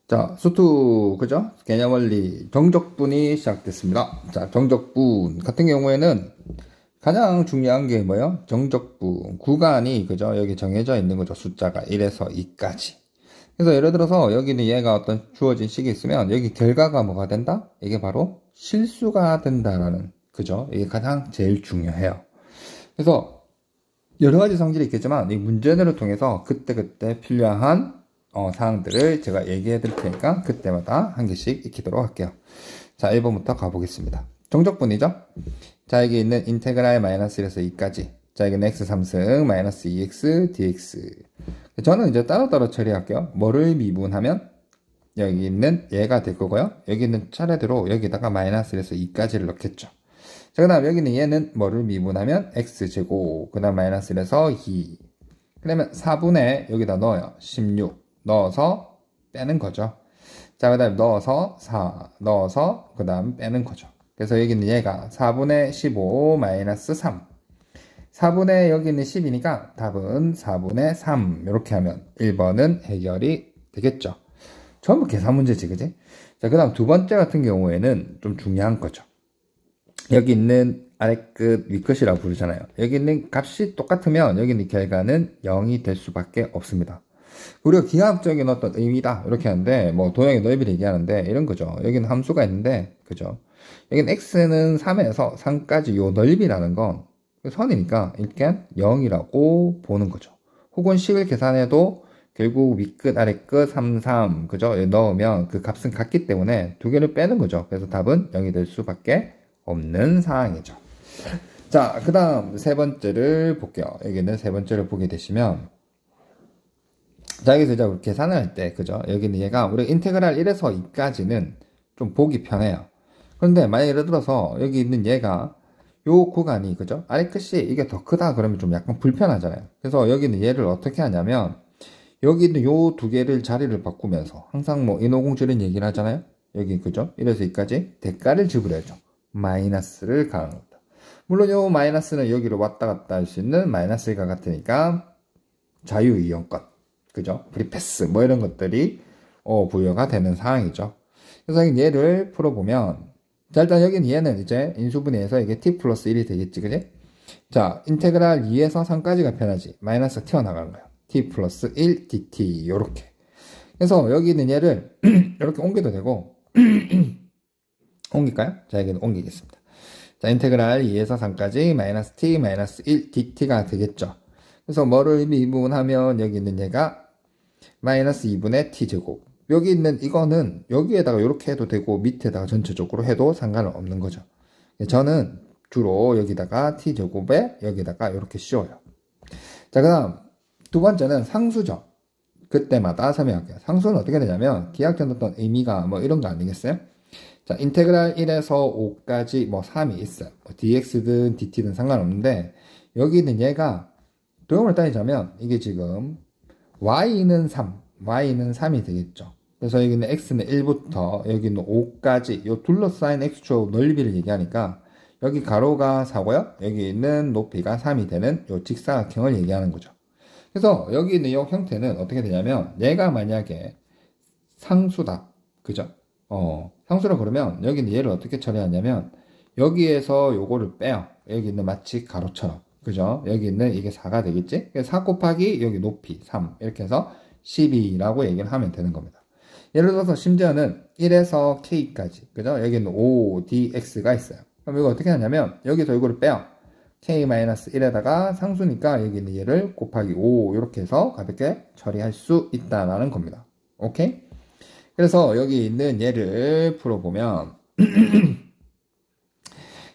자, 수투, 그죠? 개념원리, 정적분이 시작됐습니다. 자, 정적분 같은 경우에는 가장 중요한 게 뭐예요? 정적분. 구간이, 그죠? 여기 정해져 있는 거죠. 숫자가 1에서 2까지. 그래서 예를 들어서 여기는 얘가 어떤 주어진 식이 있으면 여기 결과가 뭐가 된다? 이게 바로 실수가 된다라는, 그죠? 이게 가장 제일 중요해요. 그래서 여러 가지 성질이 있겠지만 이 문제들을 통해서 그때그때 필요한 사항들을 제가 얘기해 드릴 테니까 그때마다 한 개씩 익히도록 할게요. 자, 1번부터 가보겠습니다. 정적분이죠? 자, 여기 있는 인테그랄 마이너스 1에서 2까지. 자, 여기는 x 3승 마이너스 2x dx. 저는 이제 따로따로 처리할게요. 뭐를 미분하면 여기 있는 얘가 될 거고요. 여기 있는 차례대로 여기다가 마이너스 1에서 2까지를 넣겠죠. 자, 그 다음 여기는 얘는 뭐를 미분하면 x제곱, 그 다음 마이너스 1에서 2. 그러면 4분의 여기다 넣어요. 16 넣어서 빼는 거죠. 자, 그 다음 넣어서 4 넣어서 그 다음 빼는 거죠. 그래서 여기는 얘가 4분의 15 마이너스 3. 4분의 여기는 10이니까 답은 4분의 3 이렇게 하면 1번은 해결이 되겠죠. 전부 계산 문제지, 그지? 자, 그 다음 두 번째 같은 경우에는 좀 중요한 거죠. 여기 있는 아래끝 위끝이라고 부르잖아요. 여기 있는 값이 똑같으면 여기 있는 결과는 0이 될 수밖에 없습니다. 우리가 기하학적인 어떤 의미다 이렇게 하는데 뭐 도형의 넓이를 얘기하는데 이런 거죠. 여기는 함수가 있는데 그죠? 여기는 x는 3에서 3까지 요 넓이라는 건 선이니까 이렇게 0이라고 보는 거죠. 혹은 식을 계산해도 결국 위끝 아래끝 3, 3 그죠? 넣으면 그 값은 같기 때문에 두 개를 빼는 거죠. 그래서 답은 0이 될 수밖에 없는 상황이죠. 자, 그 다음 세 번째를 볼게요. 여기는 세 번째를 보게 되시면 자, 여기서 이제 계산을 할 때, 그죠? 여기는 얘가, 우리 인테그랄 1에서 2까지는 좀 보기 편해요. 그런데 만약 예를 들어서 여기 있는 얘가, 요 구간이, 그죠? 아래 끝이 이게 더 크다 그러면 좀 약간 불편하잖아요. 그래서 여기는 얘를 어떻게 하냐면, 여기 있는 요 두 개를 자리를 바꾸면서, 항상 뭐 인호공주는 얘기를 하잖아요? 여기, 그죠? 1에서 2까지 대가를 지불해야죠. 마이너스를 가하는 겁니다. 물론 요 마이너스는 여기로 왔다 갔다 할 수 있는 마이너스 1과 같으니까, 자유이용권. 그죠? 프리패스 뭐 이런 것들이 부여가 되는 상황이죠. 그래서 얘를 풀어보면 자, 일단 여기는 얘는 이제 인수분해에서 이게 t 플러스 1이 되겠지, 그지? 자, 인테그랄 2에서 3까지가 편하지. 마이너스 튀어나가는 거야. t 플러스 1 dt 요렇게. 그래서 여기 있는 얘를 이렇게 옮겨도 되고 옮길까요? 자, 여기는 옮기겠습니다. 자, 인테그랄 2에서 3까지 마이너스 t 마이너스 1 dt가 되겠죠. 그래서 뭐를 미분하면 여기 있는 얘가 마이너스 2분의 t제곱. 여기 있는 이거는 여기에다가 이렇게 해도 되고 밑에다가 전체적으로 해도 상관은 없는 거죠. 저는 주로 여기다가 t제곱에 여기다가 이렇게 씌워요. 자, 그 다음 두 번째는 상수죠. 그때마다 설명할게요. 상수는 어떻게 되냐면 기하학적 어떤 의미가 뭐 이런 거 아니겠어요? 자, 인테그랄 1에서 5까지 뭐 3이 있어요. 뭐 dx든 dt든 상관없는데 여기 있는 얘가 도형을 따지자면 이게 지금 y는 3, y는 3이 되겠죠. 그래서 여기는 x는 1부터 여기는 5까지 요 둘러싸인 x축 넓이를 얘기하니까 여기 가로가 4고요. 여기 있는 높이가 3이 되는 요 직사각형을 얘기하는 거죠. 그래서 여기 있는 이 형태는 어떻게 되냐면 얘가 만약에 상수다. 그죠? 상수라 그러면 여기는 얘를 어떻게 처리하냐면 여기에서 요거를 빼요. 여기 있는 마치 가로처럼. 그죠? 여기 있는 이게 4가 되겠지? 4 곱하기 여기 높이 3 이렇게 해서 12라고 얘기를 하면 되는 겁니다. 예를 들어서 심지어는 1에서 k까지 그죠? 여기는 5dx가 있어요. 그럼 이거 어떻게 하냐면 여기서 이거를 빼요. k-1에다가 상수니까 여기 있는 얘를 곱하기 5 이렇게 해서 가볍게 처리할 수 있다라는 겁니다. 오케이? 그래서 여기 있는 얘를 풀어보면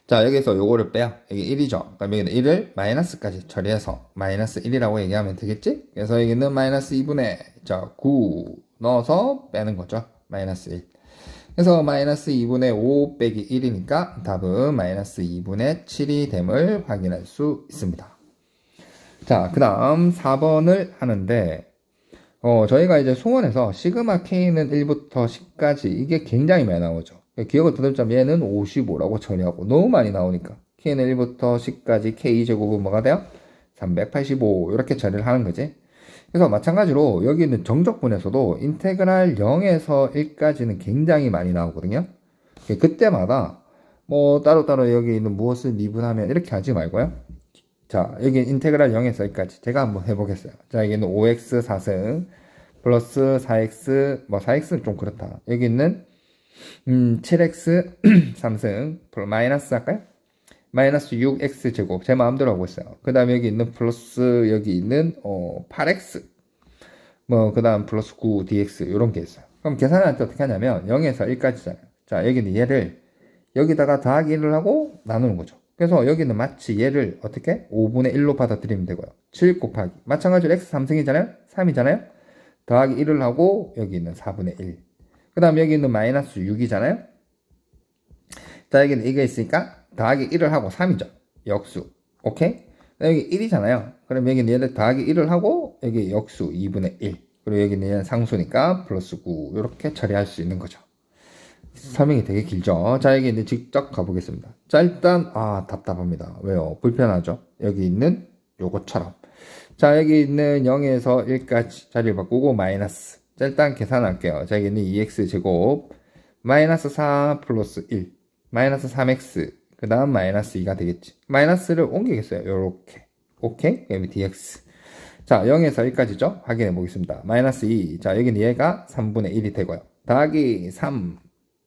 자, 여기서 요거를 빼요. 여기 1이죠. 그럼 여기는 1을 마이너스까지 처리해서 마이너스 1이라고 얘기하면 되겠지? 그래서 여기는 마이너스 2분의 9 넣어서 빼는 거죠. 마이너스 1. 그래서 마이너스 2분의 5 빼기 1이니까 답은 마이너스 2분의 7이 됨을 확인할 수 있습니다. 자, 그 다음 4번을 하는데 저희가 이제 송원에서 시그마 K는 1부터 10까지 이게 굉장히 많이 나오죠. 기억을 더듬자면 얘는 55라고 처리하고 너무 많이 나오니까 K는 1부터 10까지 K제곱은 뭐가 돼요? 385 이렇게 처리를 하는 거지. 그래서 마찬가지로 여기 있는 정적분에서도 인테그랄 0에서 1까지는 굉장히 많이 나오거든요. 그때마다 뭐 따로따로 여기 있는 무엇을 미분하면 이렇게 하지 말고요. 자, 여기 인테그랄 0에서 1까지 제가 한번 해보겠어요. 자, 여기는 5x 4승 플러스 4x, 뭐 4x는 좀 그렇다. 여기 있는 7x 3승 마이너스 할까요? 마이너스 6x 제곱 제 마음대로 하고 있어요. 그 다음에 여기 있는 플러스 여기 있는 8x 뭐 그 다음 플러스 9 dx 이런 게 있어요. 그럼 계산할 때 어떻게 하냐면 0에서 1까지잖아요. 자, 여기는 얘를 여기다가 더하기 1을 하고 나누는 거죠. 그래서 여기는 마치 얘를 어떻게 5분의 1로 받아들이면 되고요. 7 곱하기 마찬가지로 x 3승이잖아요. 3이잖아요. 더하기 1을 하고 여기 있는 4분의 1. 그 다음 여기 있는 마이너스 6이잖아요. 자, 여기는 이게 있으니까 더하기 1을 하고 3이죠. 역수. 오케이? 여기 1이잖아요. 그럼 여기는 얘를 더하기 1을 하고 여기 역수 2분의 1. 그리고 여기는 얘는 상수니까 플러스 9. 이렇게 처리할 수 있는 거죠. 설명이 되게 길죠. 자, 여기 이제 직접 가보겠습니다. 자, 일단 답답합니다. 왜요? 불편하죠. 여기 있는 요것처럼. 자, 여기 있는 0에서 1까지 자리를 바꾸고 마이너스. 자, 일단 계산할게요. 자, 여기 있는 2x 제곱 마이너스 4 플러스 1 마이너스 3x 그 다음 마이너스 2가 되겠지. 마이너스를 옮기겠어요. 요렇게. 오케이? 그다음에 dx. 자, 0에서 1까지죠? 확인해 보겠습니다. 마이너스 2. 자, 여기는 얘가 3분의 1이 되고요. 더하기 3.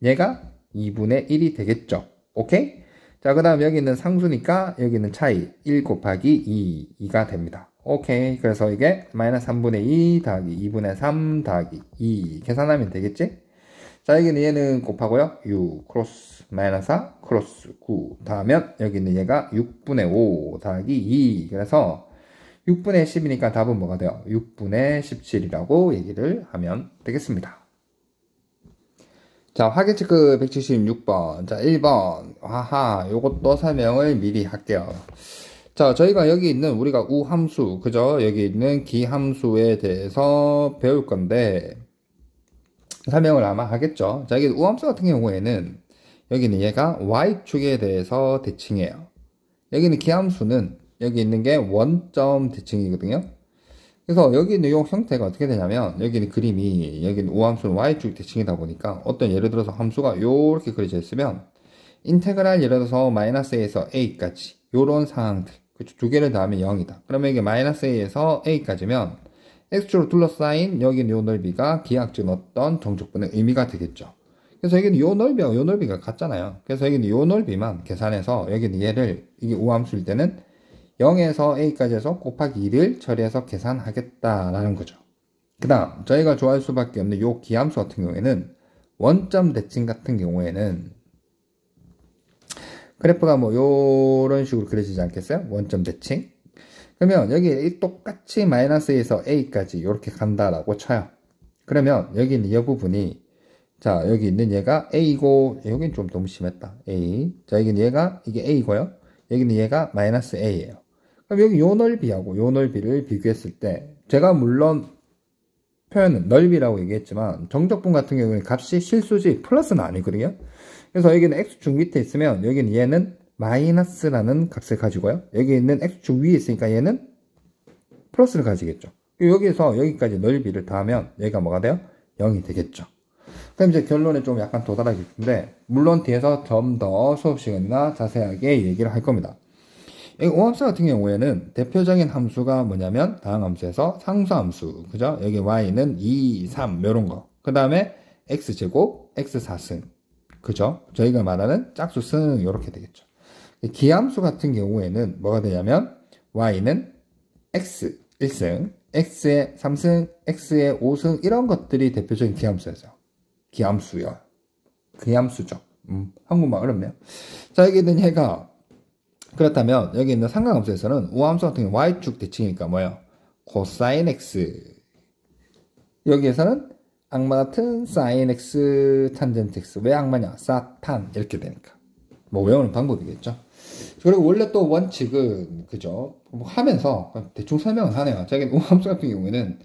얘가 2분의 1이 되겠죠. 오케이? 자, 그 다음 여기는 상수니까 여기는 차이 1 곱하기 2가 됩니다. 오케이. 그래서 이게 마이너스 3분의 2 더하기 2분의 3 더하기 2 계산하면 되겠지? 자, 여기는 얘는 곱하고요. 6 크로스 마이너스 4 크로스 9 더하면 여기 있는 얘가 6분의 5 더하기 2. 그래서 6분의 10이니까 답은 뭐가 돼요? 6분의 17이라고 얘기를 하면 되겠습니다. 자, 화계체크 176번. 자, 1번. 하하, 요것도 설명을 미리 할게요. 자, 저희가 여기 있는 우리가 우함수, 그죠? 여기 있는 기함수에 대해서 배울 건데, 설명을 아마 하겠죠. 자, 여기 우함수 같은 경우에는 여기는 얘가 y축에 대해서 대칭해요. 여기는 기함수는 여기 있는 게 원점 대칭이거든요. 그래서 여기 있는 이 형태가 어떻게 되냐면 여기는 그림이 여기는 우함수는 y축 대칭이다 보니까 어떤 예를 들어서 함수가 요렇게 그려져 있으면 인테그랄 예를 들어서 마이너스 a에서 a까지 요런 상황들 그쵸? 두 개를 더하면 0이다. 그러면 이게 마이너스 a에서 a까지면 x축으로 둘러싸인 여기는 요 넓이가 기하학적인 어떤 정적분의 의미가 되겠죠. 그래서 여기는 요 넓이하고 요 넓이가 같잖아요. 그래서 여기는 요 넓이만 계산해서 여기는 얘를 이게 우함수일 때는 0에서 a까지 해서 곱하기 2를 처리해서 계산하겠다라는 거죠. 그 다음 저희가 좋아할 수밖에 없는 요 기함수 같은 경우에는 원점 대칭 같은 경우에는 그래프가 뭐 요런 식으로 그려지지 않겠어요? 원점 대칭. 그러면 여기 똑같이 마이너스에서 a까지 이렇게 간다라고 쳐요. 그러면 여기 있는 이 부분이 자 여기 있는 얘가 a고 여기는 좀 너무 심했다. a. 자 여기는 얘가 이게 a고요. 여기는 얘가 마이너스 a예요. 그럼 여기 요 넓이하고 요 넓이를 비교했을 때 제가 물론 표현은 넓이라고 얘기했지만 정적분 같은 경우는 값이 실수지 플러스는 아니거든요. 그래서 여기는 x축 밑에 있으면 여기는 얘는 마이너스라는 값을 가지고요. 여기 있는 x축 위에 있으니까 얘는 플러스를 가지겠죠. 여기서 여기까지 넓이를 더하면 얘가 뭐가 돼요? 0이 되겠죠. 그럼 이제 결론에 좀 약간 도달하겠는데 물론 뒤에서 좀 더 수업 시간이나 자세하게 얘기를 할 겁니다. 이 오함수 같은 경우에는 대표적인 함수가 뭐냐면 다음 함수에서 상수함수 그죠? 여기 y는 2, 3 요런 거. 그 다음에 x제곱, x4승 그죠? 저희가 말하는 짝수승 이렇게 되겠죠. 기함수 같은 경우에는 뭐가 되냐면 y는 x 1승, x의 3승, x의 5승 이런 것들이 대표적인 기함수였어요. 기함수요. 기함수죠. 한국말 어렵네요. 자 여기 있는 얘가 그렇다면 여기 있는 상관함수에서는 우함수 같은 경우 y축 대칭이니까 뭐예요? 코사인 x 여기에서는 악마 같은 사인 x 탄젠트 x 왜 악마냐? 사탄 이렇게 되니까 뭐 외우는 방법이겠죠. 그리고 원래 또 원칙은 그죠? 뭐 하면서 대충 설명을 하네요. 자기 우함수 같은 경우에는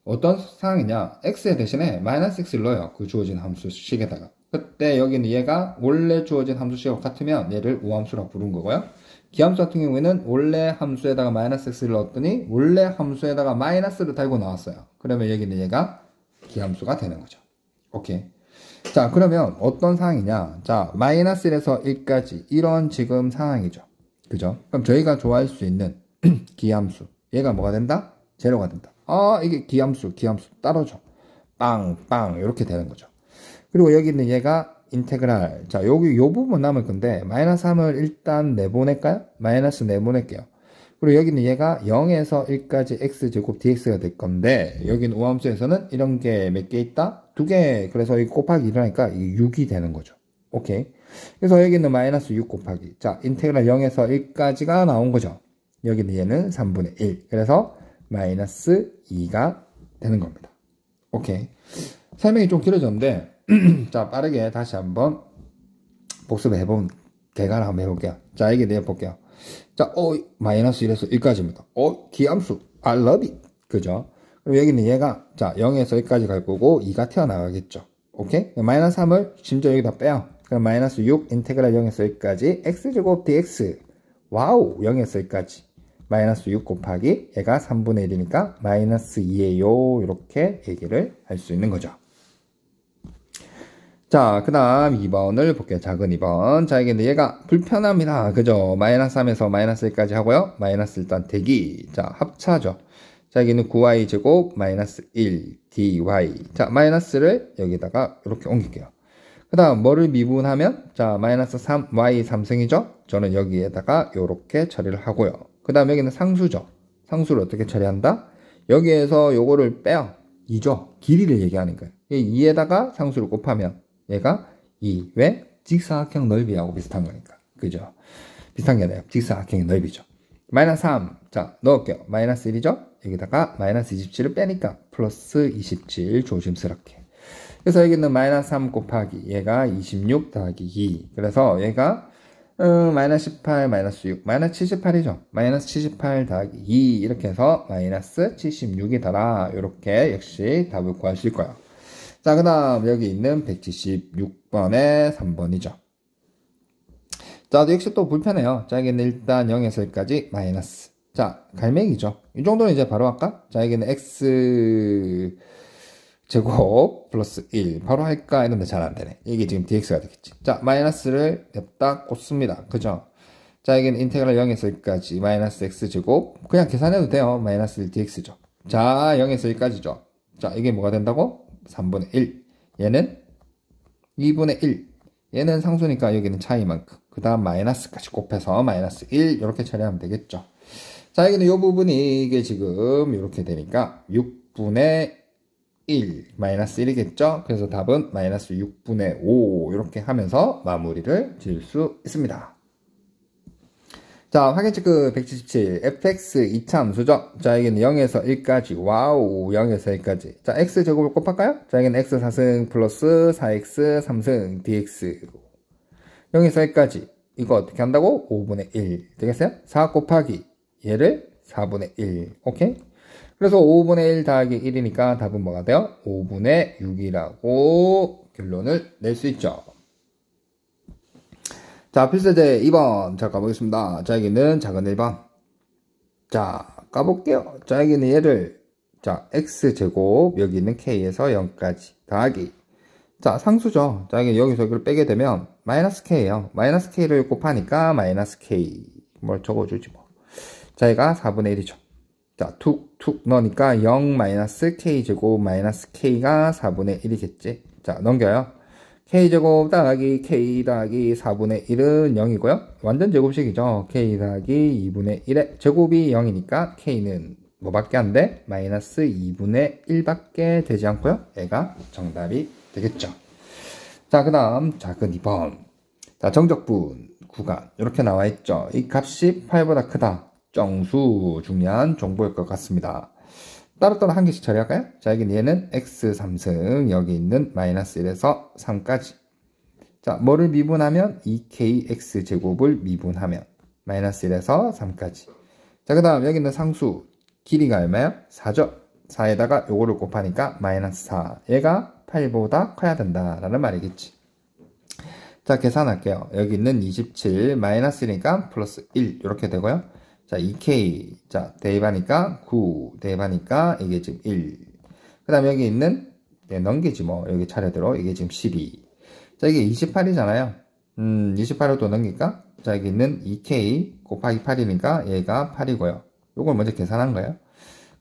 어떤 상황이냐? x에 대신에 마이너스 x를 넣어요. 그 주어진 함수식에다가. 그때 여기는 얘가 원래 주어진 함수식하고 같으면 얘를 우함수라고 부른 거고요. 기함수 같은 경우에는 원래 함수에다가 마이너스 x를 넣었더니 원래 함수에다가 마이너스를 달고 나왔어요. 그러면 여기는 얘가 기함수가 되는 거죠. 오케이. 자, 그러면 어떤 상황이냐. 자, 마이너스 1에서 1까지 이런 지금 상황이죠. 그죠? 그럼 저희가 좋아할 수 있는 기함수. 얘가 뭐가 된다? 제로가 된다. 아, 이게 기함수 따로죠. 빵 이렇게 되는 거죠. 그리고 여기 있는 얘가 인테그랄. 자, 여기 요 부분 남을 건데 마이너스 3을 일단 내보낼까요? 마이너스 내보낼게요. 그리고 여기는 얘가 0에서 1까지 x제곱 dx가 될 건데 여기는 우함수에서는 이런 게 몇 개 있다? 2개. 그래서 이 곱하기 1하니까 이게 6이 되는 거죠. 오케이. 그래서 여기는 마이너스 6 곱하기. 자, 인테그랄 0에서 1까지가 나온 거죠. 여기는 얘는 3분의 1. 그래서 마이너스 2가 되는 겁니다. 오케이. 설명이 좀 길어졌는데 자, 빠르게 다시 한번 복습을 해본 개괄 한번 해볼게요. 자, 이게 내볼게요. 자, 마이너스 1에서 1까지입니다. 기함수 I love it. 그죠? 그리고 여기는 얘가 자 0에서 1까지 갈 거고 2가 튀어나가겠죠. 오케이? 마이너스 3을 심지어 여기다 빼요. 그럼 마이너스 6 인테그랄 0에서 1까지 x제곱 dx. 와우, 0에서 1까지 마이너스 6 곱하기 얘가 3분의 1이니까 마이너스 2예요. 이렇게 얘기를 할 수 있는 거죠. 자, 그 다음 2번을 볼게요. 작은 2번. 자, 이게 얘가 불편합니다. 그죠? 마이너스 3에서 마이너스 1까지 하고요. 마이너스 일단 대기. 자, 합차죠. 자, 여기는 9y 제곱 마이너스 1 dy. 자, 마이너스를 여기다가 이렇게 옮길게요. 그 다음 뭐를 미분하면 자, 마이너스 3 y 3승이죠. 저는 여기에다가 이렇게 처리를 하고요. 그 다음 여기는 상수죠. 상수를 어떻게 처리한다? 여기에서 요거를 빼요. 2죠. 길이를 얘기하는 거예요. 2에다가 상수를 곱하면 얘가 2. 왜? 직사각형 넓이하고 비슷한 거니까. 그죠? 비슷한 게 아니라 직사각형의 넓이죠. 마이너스 3. 자, 넣을게요. 마이너스 1이죠? 여기다가 마이너스 27을 빼니까 플러스 27 조심스럽게. 그래서 여기는 마이너스 3 곱하기 얘가 26 더하기 2. 그래서 얘가 마이너스 18 마이너스 6 마이너스 78이죠. 마이너스 78 더하기 2 이렇게 해서 마이너스 76이더라. 이렇게 역시 답을 구할 수 있고요. 자, 그 다음 여기 있는 176번의 3번이죠. 자, 역시 또 불편해요. 자, 여기는 일단 0에서 1까지 마이너스. 자, 갈매기죠. 이 정도는 이제 바로 할까? 자, 여기는 x 제곱 플러스 1 바로 할까 했는데 잘 안 되네. 이게 지금 dx가 되겠지. 자, 마이너스를 냅다 꽂습니다. 그죠? 자, 여기는 인테그랄 0에서 1까지 마이너스 x 제곱 그냥 계산해도 돼요. 마이너스 1 dx죠. 자, 0에서 1까지죠. 자, 이게 뭐가 된다고? 3분의 1. 얘는 2분의 1. 얘는 상수니까 여기는 차이만큼. 그 다음 마이너스까지 곱해서 마이너스 1 이렇게 처리하면 되겠죠. 자, 여기는 이 부분이 이게 지금 이렇게 되니까 6분의 1 마이너스 1이겠죠. 그래서 답은 마이너스 6분의 5 이렇게 하면서 마무리를 지을 수 있습니다. 자, 확인 체크 177 fx 이차함수죠. 자, 여기는 0에서 1까지 와우 0에서 1까지. 자, x제곱을 곱할까요? 자, 여기는 x 4승 플러스 4x 3승 dx 0에서 1까지 이거 어떻게 한다고? 5분의 1 되겠어요? 4 곱하기 얘를 4분의 1 오케이? 그래서 5분의 1 더하기 1이니까 답은 뭐가 돼요? 5분의 6이라고 결론을 낼 수 있죠. 자, 필수제 2번. 자, 가보겠습니다. 자, 여기는 작은 1번. 자, 까볼게요. 자, 여기는 얘를, 자, x제곱, 여기 있는 k에서 0까지 더하기. 자, 상수죠. 자, 여기서 이걸 빼게 되면, 마이너스 k예요. 마이너스 k를 곱하니까, 마이너스 k. 뭘 적어주지 뭐. 자, 얘가 4분의 1이죠. 자, 툭툭 넣으니까 0 마이너스 k제곱 마이너스 k가 4분의 1이겠지. 자, 넘겨요. k제곱 더하기 k 더하기 4분의 1은 0이고요. 완전 제곱식이죠. k 더하기 2분의 1의 제곱이 0이니까 k는 뭐밖에 안 돼? 마이너스 2분의 1밖에 되지 않고요. 얘가 정답이 되겠죠. 자, 그 다음 작은 2번. 자, 정적분 구간 이렇게 나와 있죠. 이 값이 8보다 크다. 정수 중요한 정보일 것 같습니다. 따로따로 한 개씩 처리할까요? 자, 여기는 얘는 x 3승 여기 있는 마이너스 1에서 3까지. 자, 뭐를 미분하면 2kx 제곱을 미분하면 마이너스 1에서 3까지. 자, 그 다음 여기 있는 상수 길이가 얼마야? 4죠. 4에다가 요거를 곱하니까 마이너스 4. 얘가 8보다 커야 된다라는 말이겠지. 자, 계산할게요. 여기 있는 27 마이너스 1이니까 플러스 1 이렇게 되고요. 자, 2K 자 대입하니까 9 대입하니까 이게 지금 1. 그 다음에 여기 있는 넘기지 뭐 여기 차례대로 이게 지금 12. 자, 이게 28이잖아요. 28을 또 넘길까? 자, 여기 있는 2K 곱하기 8이니까 얘가 8이고요. 요걸 먼저 계산한 거예요.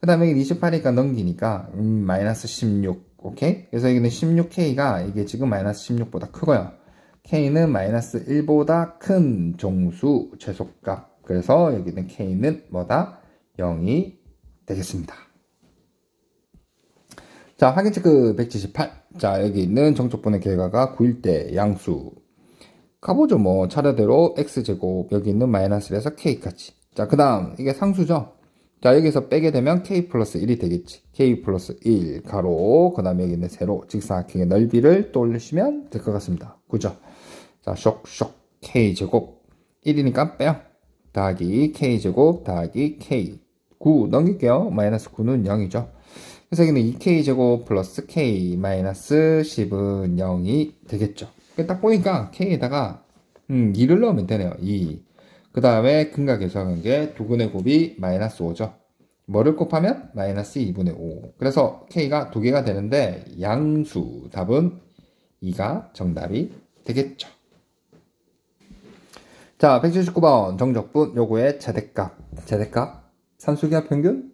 그 다음에 여기 28이니까 넘기니까 마이너스 16. 오케이? 그래서 여기는 16K가 이게 지금 마이너스 16보다 크고요. K는 마이너스 1보다 큰 종수 최소값. 그래서 여기는 K는 뭐다? 0이 되겠습니다. 자, 확인 체크 178. 자, 여기 있는 정적분의 결과가 9일 때 양수. 가보죠. 뭐, 차례대로 X제곱, 여기 있는 마이너스 1에서 K까지. 자, 그 다음, 이게 상수죠? 자, 여기서 빼게 되면 K 플러스 1이 되겠지. K 플러스 1, 가로, 그 다음에 여기 있는 세로, 직사각형의 넓이를 또 올리시면 될 것 같습니다. 그죠? 자, 쇽쇽, K제곱. 1이니까 빼요. 더하기 K제곱, 더하기 K. 9 넘길게요. 마이너스 9는 0이죠. 그래서 여기는 2K제곱 플러스 K 마이너스 10은 0이 되겠죠. 딱 보니까 K에다가 2를 넣으면 되네요. 2. 그 다음에 근과 계수관계 두근의 곱이 마이너스 5죠. 뭐를 곱하면 마이너스 2분의 5. 그래서 K가 2개가 되는데 양수 답은 2가 정답이 되겠죠. 자, 179번 정적분 요거의 최대값. 최대값? 산수기하 평균?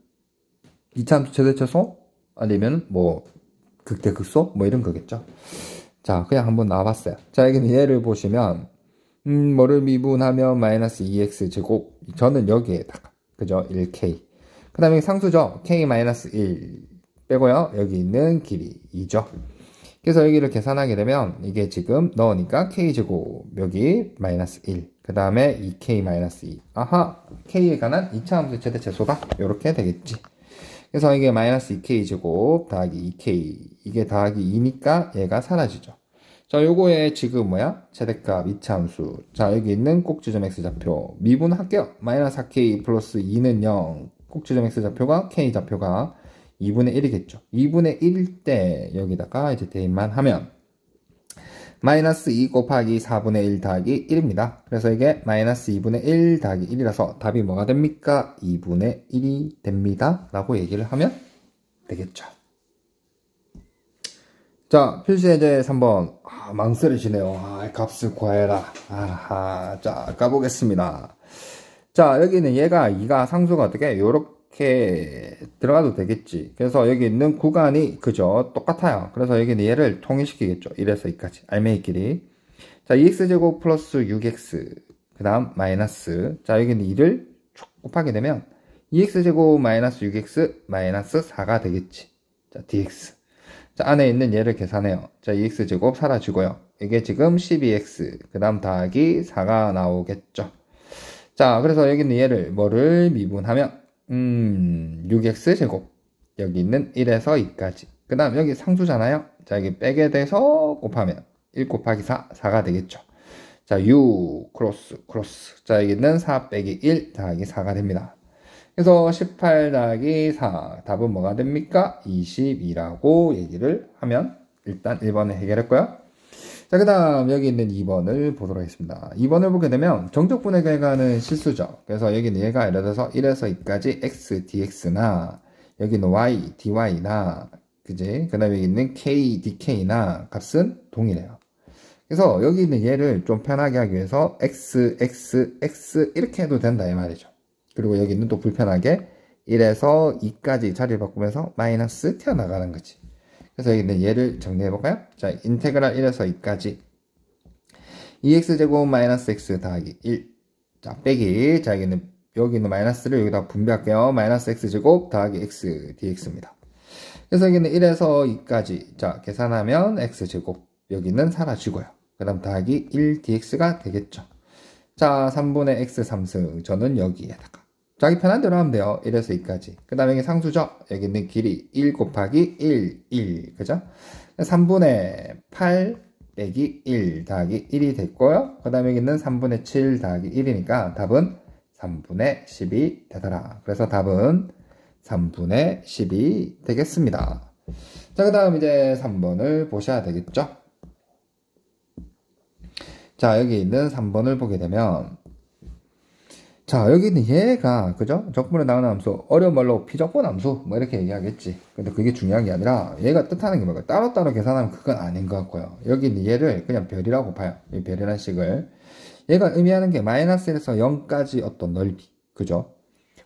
이차함수 최대최소? 아니면 뭐 극대극소? 뭐 이런 거겠죠. 자, 그냥 한번 나와봤어요. 자, 여기는 얘를 보시면 뭐를 미분하면 마이너스 2x 제곱. 저는 여기에다가 그죠? 1k. 그 다음에 상수죠? k 마이너스 1 빼고요. 여기 있는 길이 2죠. 그래서 여기를 계산하게 되면 이게 지금 넣으니까 k제곱 여기 마이너스 1. 그 다음에 2k 마이너스 2. 아하, k에 관한 2차 함수 최대 최소다. 이렇게 되겠지. 그래서 이게 마이너스 2k제곱 더하기 2k. 이게 더하기 2니까 얘가 사라지죠. 자, 요거의 지금 뭐야? 최대값 2차 함수. 자, 여기 있는 꼭지점 x좌표 미분할게요. 마이너스 4k 플러스 2는 0. 꼭지점 x좌표가 k좌표가 2분의 1이겠죠. 2분의 1일 때 여기다가 이제 대입만 하면 마이너스 2 곱하기 4분의 1 더하기 1입니다. 그래서 이게 마이너스 2분의 1 더하기 1이라서 답이 뭐가 됩니까? 2분의 1이 됩니다. 라고 얘기를 하면 되겠죠. 자, 필수예제 3번. 망설이시네요. 값을 구해라. 아하. 자, 가보겠습니다. 자, 여기는 얘가 2가 상수가 어떻게? 요렇게 들어가도 되겠지. 그래서 여기 있는 구간이 그죠? 똑같아요. 그래서 여기는 얘를 통일시키겠죠. 1에서 2까지. 알맹이끼리. 자, 2x제곱 플러스 6x. 그 다음 마이너스. 자, 여기는 2를 쭉 곱하게 되면 2x제곱 마이너스 6x 마이너스 4가 되겠지. 자, dx. 자, 안에 있는 얘를 계산해요. 자, 2x제곱 사라지고요. 이게 지금 12x. 그 다음 더하기 4가 나오겠죠. 자, 그래서 여기 있는 얘를 뭐를 미분하면 6x제곱. 여기 있는 1에서 2까지. 그 다음 여기 상수잖아요. 자, 여기 빼게 돼서 곱하면 1 곱하기 4, 4가 되겠죠. 자, 6 크로스. 자, 여기 있는 4 빼기 1 더하기 4가 됩니다. 그래서 18 더하기 4 답은 뭐가 됩니까? 22라고 얘기를 하면 일단 1번을 해결했고요. 자, 그 다음 여기 있는 2번을 보도록 하겠습니다. 2번을 보게 되면 정적분의 결과는 실수죠. 그래서 여기는 얘가 예를 들어서 1에서 2까지 x dx나 여기는 y dy나 그지? 그 다음에 여기 있는 k dk나 값은 동일해요. 그래서 여기 있는 얘를 좀 편하게 하기 위해서 x 이렇게 해도 된다 이 말이죠. 그리고 여기는 또 불편하게 1에서 2까지 자리를 바꾸면서 마이너스 튀어나가는 거지. 그래서 여기는 얘를 정리해볼까요? 자, 인테그랄 1에서 2까지 2x제곱 마이너스 x 더하기 1. 자, 빼기. 자, 여기는 마이너스를 여기다 분배할게요. 마이너스 x제곱 더하기 x dx입니다. 그래서 여기는 1에서 2까지. 자, 계산하면 x제곱. 여기는 사라지고요. 그 다음 더하기 1 dx가 되겠죠. 자, 3분의 x 3승. 저는 여기에다가. 자기 편한 대로 하면 돼요. 1에서 2까지. 그 다음에 여기 상수죠? 여기 있는 길이 1 곱하기 1. 그죠? 3분의 8 빼기 1 더하기 1이 됐고요. 그 다음에 여기 있는 3분의 7 더하기 1이니까 답은 3분의 10이 되더라. 그래서 답은 3분의 10이 되겠습니다. 자, 그 다음 이제 3번을 보셔야 되겠죠? 자, 여기 있는 3번을 보게 되면, 자, 여기는 얘가, 그죠? 적분에 나오는 함수, 어려운 말로 피적분 함수, 뭐 이렇게 얘기하겠지. 근데 그게 중요한 게 아니라, 얘가 뜻하는 게 뭐가 따로따로 계산하면 그건 아닌 것 같고요. 여기는 얘를 그냥 별이라고 봐요. 이 별이라는 식을. 얘가 의미하는 게 마이너스 1에서 0까지 어떤 넓이, 그죠?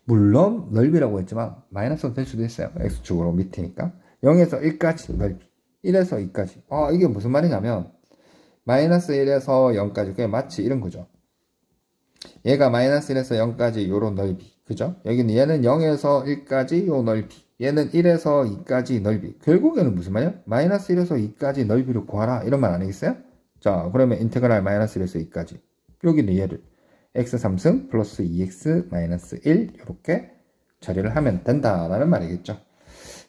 물론, 넓이라고 했지만, 마이너스가 될 수도 있어요. X축으로 밑이니까. 0에서 1까지 넓이. 1에서 2까지. 아, 이게 무슨 말이냐면, 마이너스 1에서 0까지, 그게 마치 이런 거죠. 얘가 마이너스 1에서 0까지 요런 넓이. 그죠? 여기는 얘는 0에서 1까지 요 넓이. 얘는 1에서 2까지 넓이. 결국에는 무슨 말이야? 마이너스 1에서 2까지 넓이를 구하라. 이런 말 아니겠어요? 자, 그러면 인테그랄 마이너스 1에서 2까지. 여기는 얘를 x 3승 플러스 2x 마이너스 1 이렇게 처리를 하면 된다라는 말이겠죠.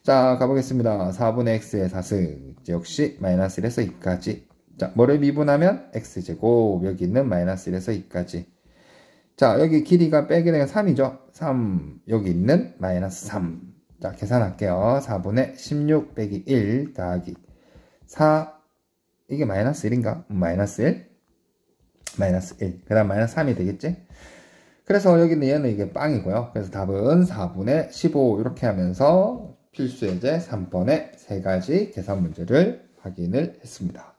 자, 가보겠습니다. 4분의 x의 4승 역시 마이너스 1에서 2까지. 자, 뭐를 미분하면 x제곱 여기 있는 마이너스 1에서 2까지. 자, 여기 길이가 빼게 되면 3이죠. 3 여기 있는 마이너스 3. 자, 계산할게요. 4분의 16 빼기 1 더하기 4 이게 마이너스 1인가? 마이너스 1? 마이너스 1. 그 다음 마이너스 3이 되겠지? 그래서 여기는 얘는 이게 빵이고요. 그래서 답은 4분의 15 이렇게 하면서 필수예제 3번의 세 가지 계산 문제를 확인을 했습니다.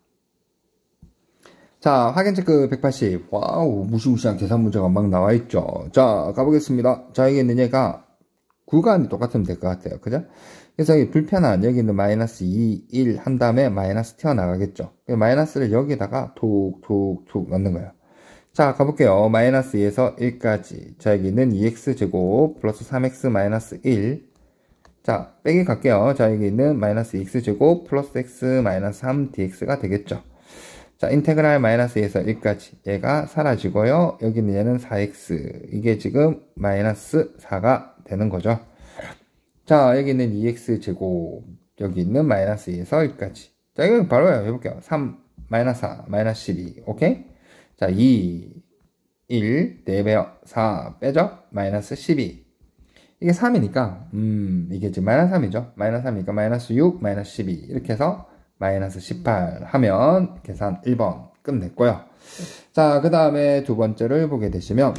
자, 확인 체크 180. 와우, 무시무시한 계산 문제가 막 나와 있죠. 자, 가보겠습니다. 자, 여기 있는 얘가 구간이 똑같으면 될 것 같아요. 그죠? 그래서 여기 불편한 여기 있는 마이너스 2, 1 한 다음에 마이너스 튀어나가겠죠. 마이너스를 여기다가 툭툭툭 넣는 거예요. 자, 가볼게요. 마이너스 2에서 1까지. 자, 여기는 2x제곱 플러스 3x 마이너스 1. 자, 빼기 갈게요. 자, 여기 있는 마이너스 2x제곱 플러스 x 마이너스 3 dx가 되겠죠. 자, 인테그랄 마이너스 2에서 1까지. 얘가 사라지고요. 여기 있는 얘는 4x. 이게 지금 마이너스 4가 되는 거죠. 자, 여기 있는 2x제곱. 여기 있는 마이너스 2에서 1까지. 자, 이거 바로 해볼게요. 3, 마이너스 4, 마이너스 12. 오케이? 자, 2, 1, 4배요. 4 빼죠? 마이너스 12. 이게 3이니까, 이게 지금 마이너스 3이죠? 마이너스 3이니까 마이너스 6, 마이너스 12. 이렇게 해서 마이너스 18 하면 계산 1번 끝냈고요. 자, 그 다음에 두 번째를 보게 되시면,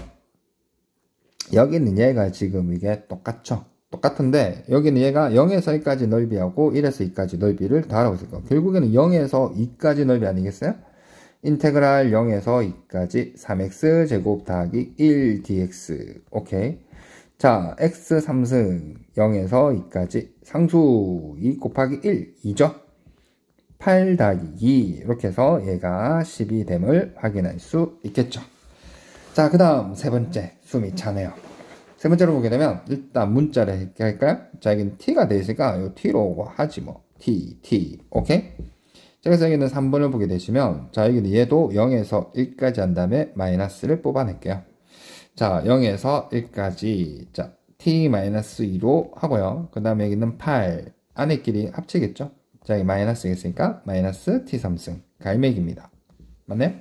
여기는 얘가 지금 이게 똑같죠? 똑같은데, 여기는 얘가 0에서 1까지 넓이하고 1에서 2까지 넓이를 더하라고 했을 거예요. 결국에는 0에서 2까지 넓이 아니겠어요? 인테그랄 0에서 2까지 3x 제곱 더하기 1 dx. 오케이. 자, x 3승 0에서 2까지 상수 2 곱하기 1, 2죠? 8 더하기 2 이렇게 해서 얘가 12됨을 확인할 수 있겠죠. 자, 그 다음 세 번째. 숨이 차네요. 세 번째로 보게 되면 일단 문자를 이렇게 할까요? 자, 여기는 t가 되어 있으니까 이 t로 하지 뭐. t. 오케이? 자, 그래서 여기는 3번을 보게 되시면, 자, 여기는 얘도 0에서 1까지 한 다음에 마이너스를 뽑아낼게요. 자, 0에서 1까지. 자, t-2로 하고요. 그 다음에 여기는 8. 안에끼리 합치겠죠? 자, 여기 마이너스가 있으니까 마이너스 t3승. 갈매기입니다. 맞나요?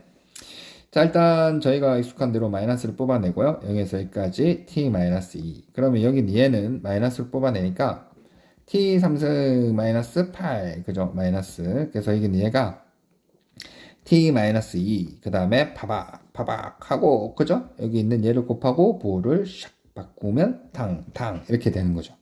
자, 일단 저희가 익숙한 대로 마이너스를 뽑아내고요. 0에서 1까지 t-2. 그러면 여기는 얘는 마이너스를 뽑아내니까 t 3승 마이너스 8. 그죠? 마이너스. 그래서 여기는 얘가 t-2. 그 다음에 파박 하고, 그죠? 여기 있는 얘를 곱하고 부호를 샥 바꾸면 탕. 이렇게 되는 거죠.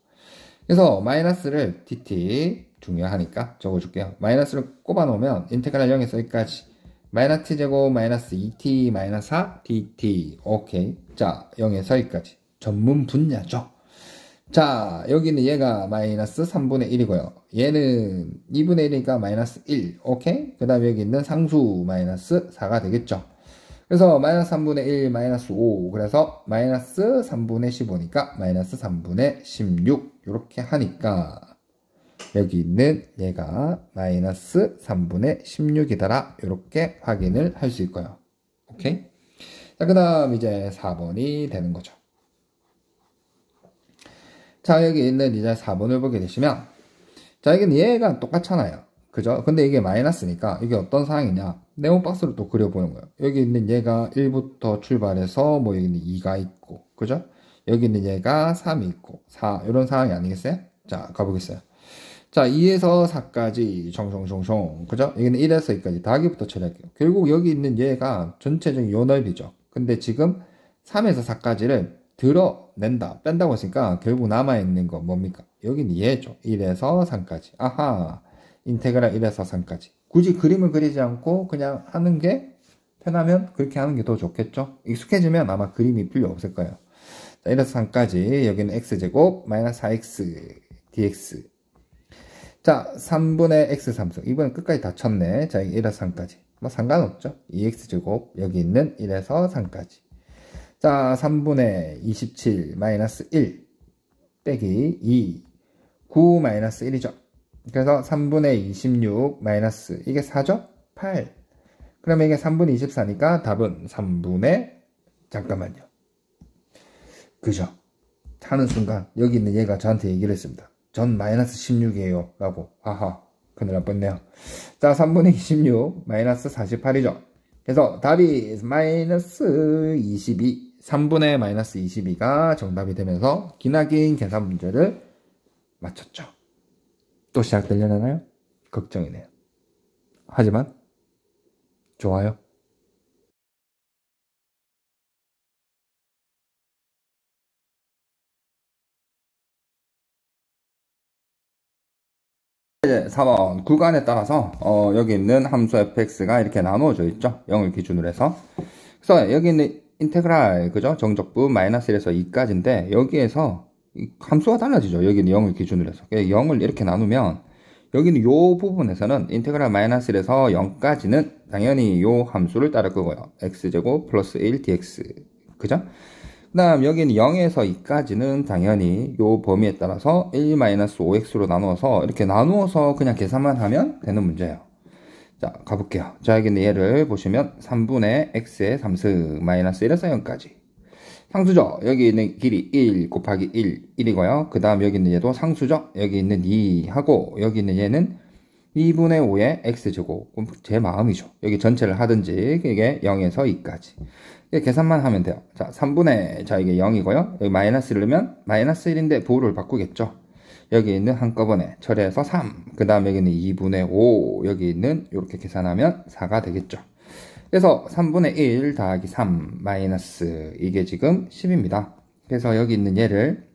그래서 마이너스를 dt 중요하니까 적어줄게요. 마이너스를 꼽아 놓으면 인테그랄 0에서 1까지 마이너스 t제곱 마이너스 2t 마이너스 4 dt. 오케이. 자, 0에서 2까지. 전문 분야죠. 자, 여기는 얘가 마이너스 3분의 1이고요. 얘는 2분의 1이니까 마이너스 1. 오케이? 그 다음에 여기 있는 상수 마이너스 4가 되겠죠. 그래서 마이너스 3분의 1 마이너스 5. 그래서 마이너스 3분의 15니까 마이너스 3분의 16. 이렇게 하니까 여기 있는 얘가 마이너스 3분의 16이더라. 이렇게 확인을 할 수 있고요. 오케이? 자, 그 다음 이제 4번이 되는 거죠. 자, 여기 있는 이제 4번을 보게 되시면, 자, 여기는 얘가 똑같잖아요. 그죠? 근데 이게 마이너스니까 이게 어떤 상황이냐? 네모 박스를 또 그려보는 거예요. 여기 있는 얘가 1부터 출발해서 뭐 여기 있는 2가 있고, 그죠? 여기 있는 얘가 3이 있고, 4, 이런 상황이 아니겠어요? 자, 가보겠어요. 자, 2에서 4까지 정성성성 그죠? 여기는 1에서 2까지 더하기부터 처리할게요. 결국 여기 있는 얘가 전체적인 요 넓이죠. 근데 지금 3에서 4까지를 드러낸다, 뺀다고 했으니까 결국 남아있는 거 뭡니까? 여기는 얘죠. 1에서 3까지. 아하, 인테그랄 1에서 3까지. 굳이 그림을 그리지 않고 그냥 하는 게 편하면 그렇게 하는 게 더 좋겠죠? 익숙해지면 아마 그림이 필요 없을 거예요. 자, 1에서 3까지. 여기는 x제곱 마이너스 4x dx. 자, 3분의 x 3승. 이번엔 끝까지 다 쳤네. 자, 1에서 3까지. 뭐 상관없죠. 2x제곱. 여기 있는 1에서 3까지. 자, 3분의 27 마이너스 1 빼기 2. 9 마이너스 1이죠. 그래서 3분의 26 마이너스 이게 4죠? 8. 그러면 이게 3분의 24니까 답은 3분의 잠깐만요. 그죠? 하는 순간 여기 있는 얘가 저한테 얘기를 했습니다. 전 마이너스 16이에요 라고. 하하, 큰일 날 뻔네요. 자, 3분의 26 마이너스 48이죠. 그래서 답이 마이너스 22, 3분의 마이너스 22가 정답이 되면서 기나긴 계산 문제를 맞췄죠. 또 시작되려나요? 걱정이네요. 하지만 좋아요. 이제 4번 구간에 따라서 여기 있는 함수 fx가 이렇게 나누어져 있죠. 0을 기준으로 해서. 그래서 여기 있는 인테그랄 그죠? 정적분 마이너스 1에서 2까지인데 여기에서 함수가 달라지죠. 여기는 0을 기준으로 해서 0을 이렇게 나누면 여기는 요 부분에서는 인테그랄 마이너스 1에서 0까지는 당연히 요 함수를 따를 거고요. x제곱 플러스 1 dx 그죠? 그 다음 여기는 0에서 2까지는 당연히 요 범위에 따라서 1-5x로 나누어서 이렇게 나누어서 그냥 계산만 하면 되는 문제예요. 자, 가볼게요. 자, 여기는 얘를 보시면 3분의 x의 3승 마이너스 1에서 0까지 상수죠. 여기 있는 길이 1 곱하기 1, 1이고요. 그 다음 여기 있는 얘도 상수죠. 여기 있는 2 하고 여기 있는 얘는 2분의 5의 x제곱. 제 마음이죠. 여기 전체를 하든지 이게 0에서 2까지. 계산만 하면 돼요. 자, 3분의, 자, 이게 0이고요. 여기 마이너스를 넣으면 마이너스 1인데 부호를 바꾸겠죠. 여기 있는 한꺼번에 처리해서 3. 그 다음 여기는 2분의 5. 여기 있는 이렇게 계산하면 4가 되겠죠. 그래서 3분의 1 더하기 3 마이너스 이게 지금 10입니다. 그래서 여기 있는 얘를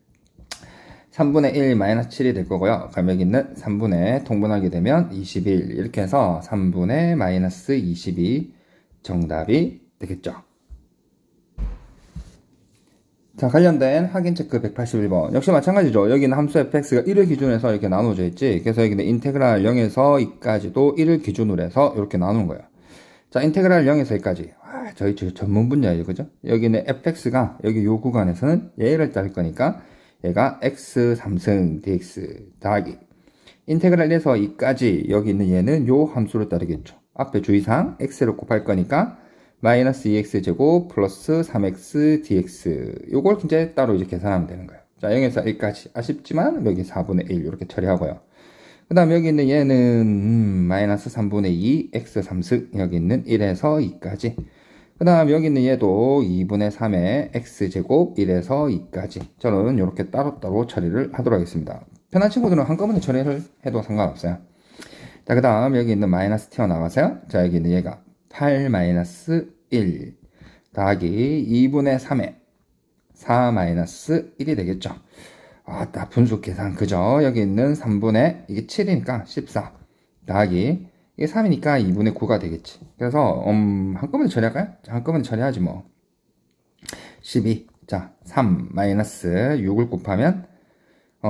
3분의 1 마이너스 7이 될 거고요. 그럼 여기 있는 3분의 통분하게 되면 21 이렇게 해서 3분의 마이너스 22 정답이 되겠죠. 자, 관련된 확인 체크 181번. 역시 마찬가지죠. 여기는 함수 fx가 1을 기준으로 해서 이렇게 나눠져 있지. 그래서 여기는 인테그랄 0에서 2까지도 1을 기준으로 해서 이렇게 나누는 거예요. 자, 인테그랄 0에서 2까지. 저희 전문 분야예요. 그죠? 여기는 fx가 여기 요 구간에서는 얘를 따를 거니까 얘가 x 3승 dx 더하기 인테그랄 1에서 2까지 여기 있는 얘는 요 함수를 따르겠죠. 앞에 주의사항 x를 곱할 거니까 마이너스 2x제곱 플러스 3x dx 요걸 이제 따로 이제 계산하면 되는 거예요. 자, 0에서 1까지 아쉽지만 여기 4분의 1 이렇게 처리하고요. 그 다음 여기 있는 얘는 마이너스 3분의 2 x 3승 여기 있는 1에서 2까지. 그 다음 여기 있는 얘도 2분의 3의 x제곱 1에서 2까지. 저는 이렇게 따로따로 처리를 하도록 하겠습니다. 편한 친구들은 한꺼번에 처리를 해도 상관없어요. 자, 그 다음 여기 있는 마이너스 튀어나가세요. 자, 여기 있는 얘가 8 마이너스 1 더하기 2분의 3에 4 마이너스 1이 되겠죠. 나 분수 계산 그죠? 여기 있는 3분의 이게 7이니까 14 더하기 이게 3이니까 2분의 9가 되겠지. 그래서 한꺼번에 처리할까요? 자, 한꺼번에 처리하지 뭐. 12. 자, 3 마이너스 6을 곱하면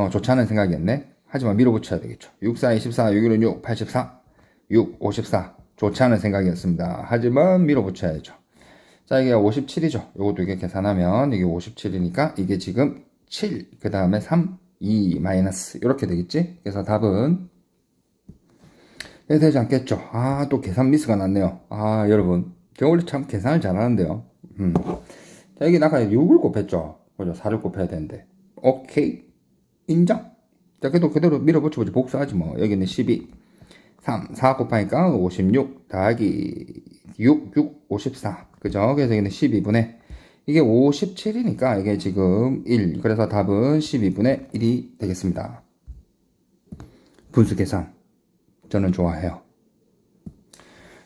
좋지 않은 생각이었네. 하지만 밀어붙여야 되겠죠. 6, 4, 24, 6, 1, 6, 84, 6, 54. 좋지 않은 생각이었습니다. 하지만 밀어붙여야죠. 자, 이게 57이죠. 요것도 이게 계산하면 이게 57이니까 이게 지금 7, 그 다음에 3, 2, 마이너스 이렇게 되겠지? 그래서 답은 되지 않겠죠. 또 계산 미스가 났네요. 여러분 제가 원래 참 계산을 잘하는데요. 자, 여기 아까 6을 곱했죠. 그죠? 4를 곱해야 되는데 오케이 인정. 자, 그래도 그대로 밀어붙이고 복수하지 뭐. 여기는 12 3, 4 곱하니까 56 더하기 6, 6, 54 그죠? 그래서 여기는 12분의 이게 57이니까 이게 지금 1 그래서 답은 12분의 1이 되겠습니다. 분수 계산 저는 좋아해요.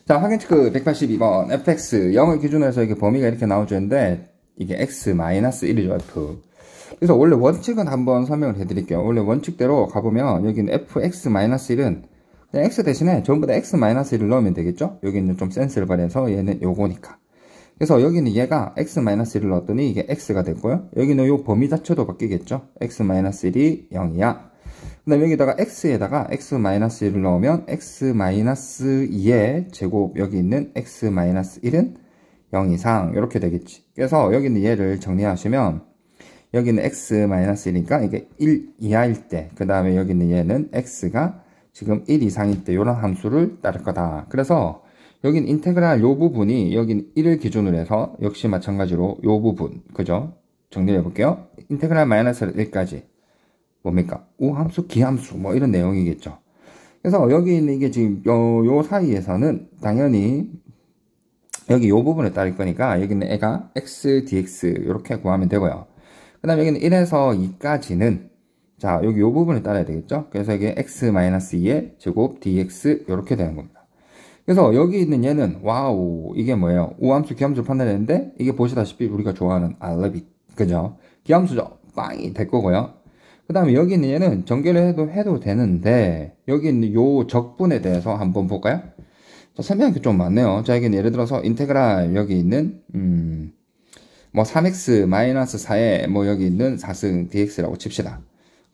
자, 확인 체크 182번 fx 0을 기준으로 해서 이게 범위가 이렇게 나오는데 이게 x-1이죠 f. 그래서 원래 원칙은 한번 설명을 해드릴게요. 원래 원칙대로 가보면 여기는 fx-1은 그냥 x 대신에 전부 다 x-1을 넣으면 되겠죠. 여기는 좀 센스를 발휘해서 얘는 요거니까. 그래서 여기는 얘가 x-1을 넣었더니 이게 x가 됐고요. 여기는 요 범위 자체도 바뀌겠죠. x-1이 0이야. 그 다음에 여기다가 x에다가 x-1을 넣으면 x-2의 제곱, 여기 있는 x-1은 0 이상 이렇게 되겠지. 그래서 여기는 얘를 정리하시면 여기는 x-1이니까 이게 1 이하일 때, 그 다음에 여기 있는 얘는 x가 지금 1 이상일 때 이런 함수를 따를 거다. 그래서 여긴 인테그랄 요 부분이 여긴 1을 기준으로 해서 역시 마찬가지로 요 부분, 그죠? 정리해 볼게요. 인테그랄 마이너스 1까지 뭡니까? 우함수, 기함수 뭐 이런 내용이겠죠. 그래서 여기 있는 이게 지금 요 사이에서는 당연히 여기 요 부분을 따를 거니까 여기는 애가 x, dx 이렇게 구하면 되고요. 그 다음에 여기는 1에서 2까지는 자 여기 요 부분을 따라야 되겠죠. 그래서 이게 x-2의 제곱 dx 이렇게 되는 겁니다. 그래서 여기 있는 얘는 와우 이게 뭐예요? 우함수, 기함수 판단했는데 이게 보시다시피 우리가 좋아하는 I love it 그죠? 기함수죠. 빵이 될 거고요. 그 다음에 여기 있는 얘는 전개를 해도 되는데 여기 있는 요 적분에 대해서 한번 볼까요? 자, 설명할 게 좀 많네요. 자, 여기는 예를 들어서 인테그랄 여기 있는 뭐 3x-4에 뭐 여기 있는 4승 dx라고 칩시다.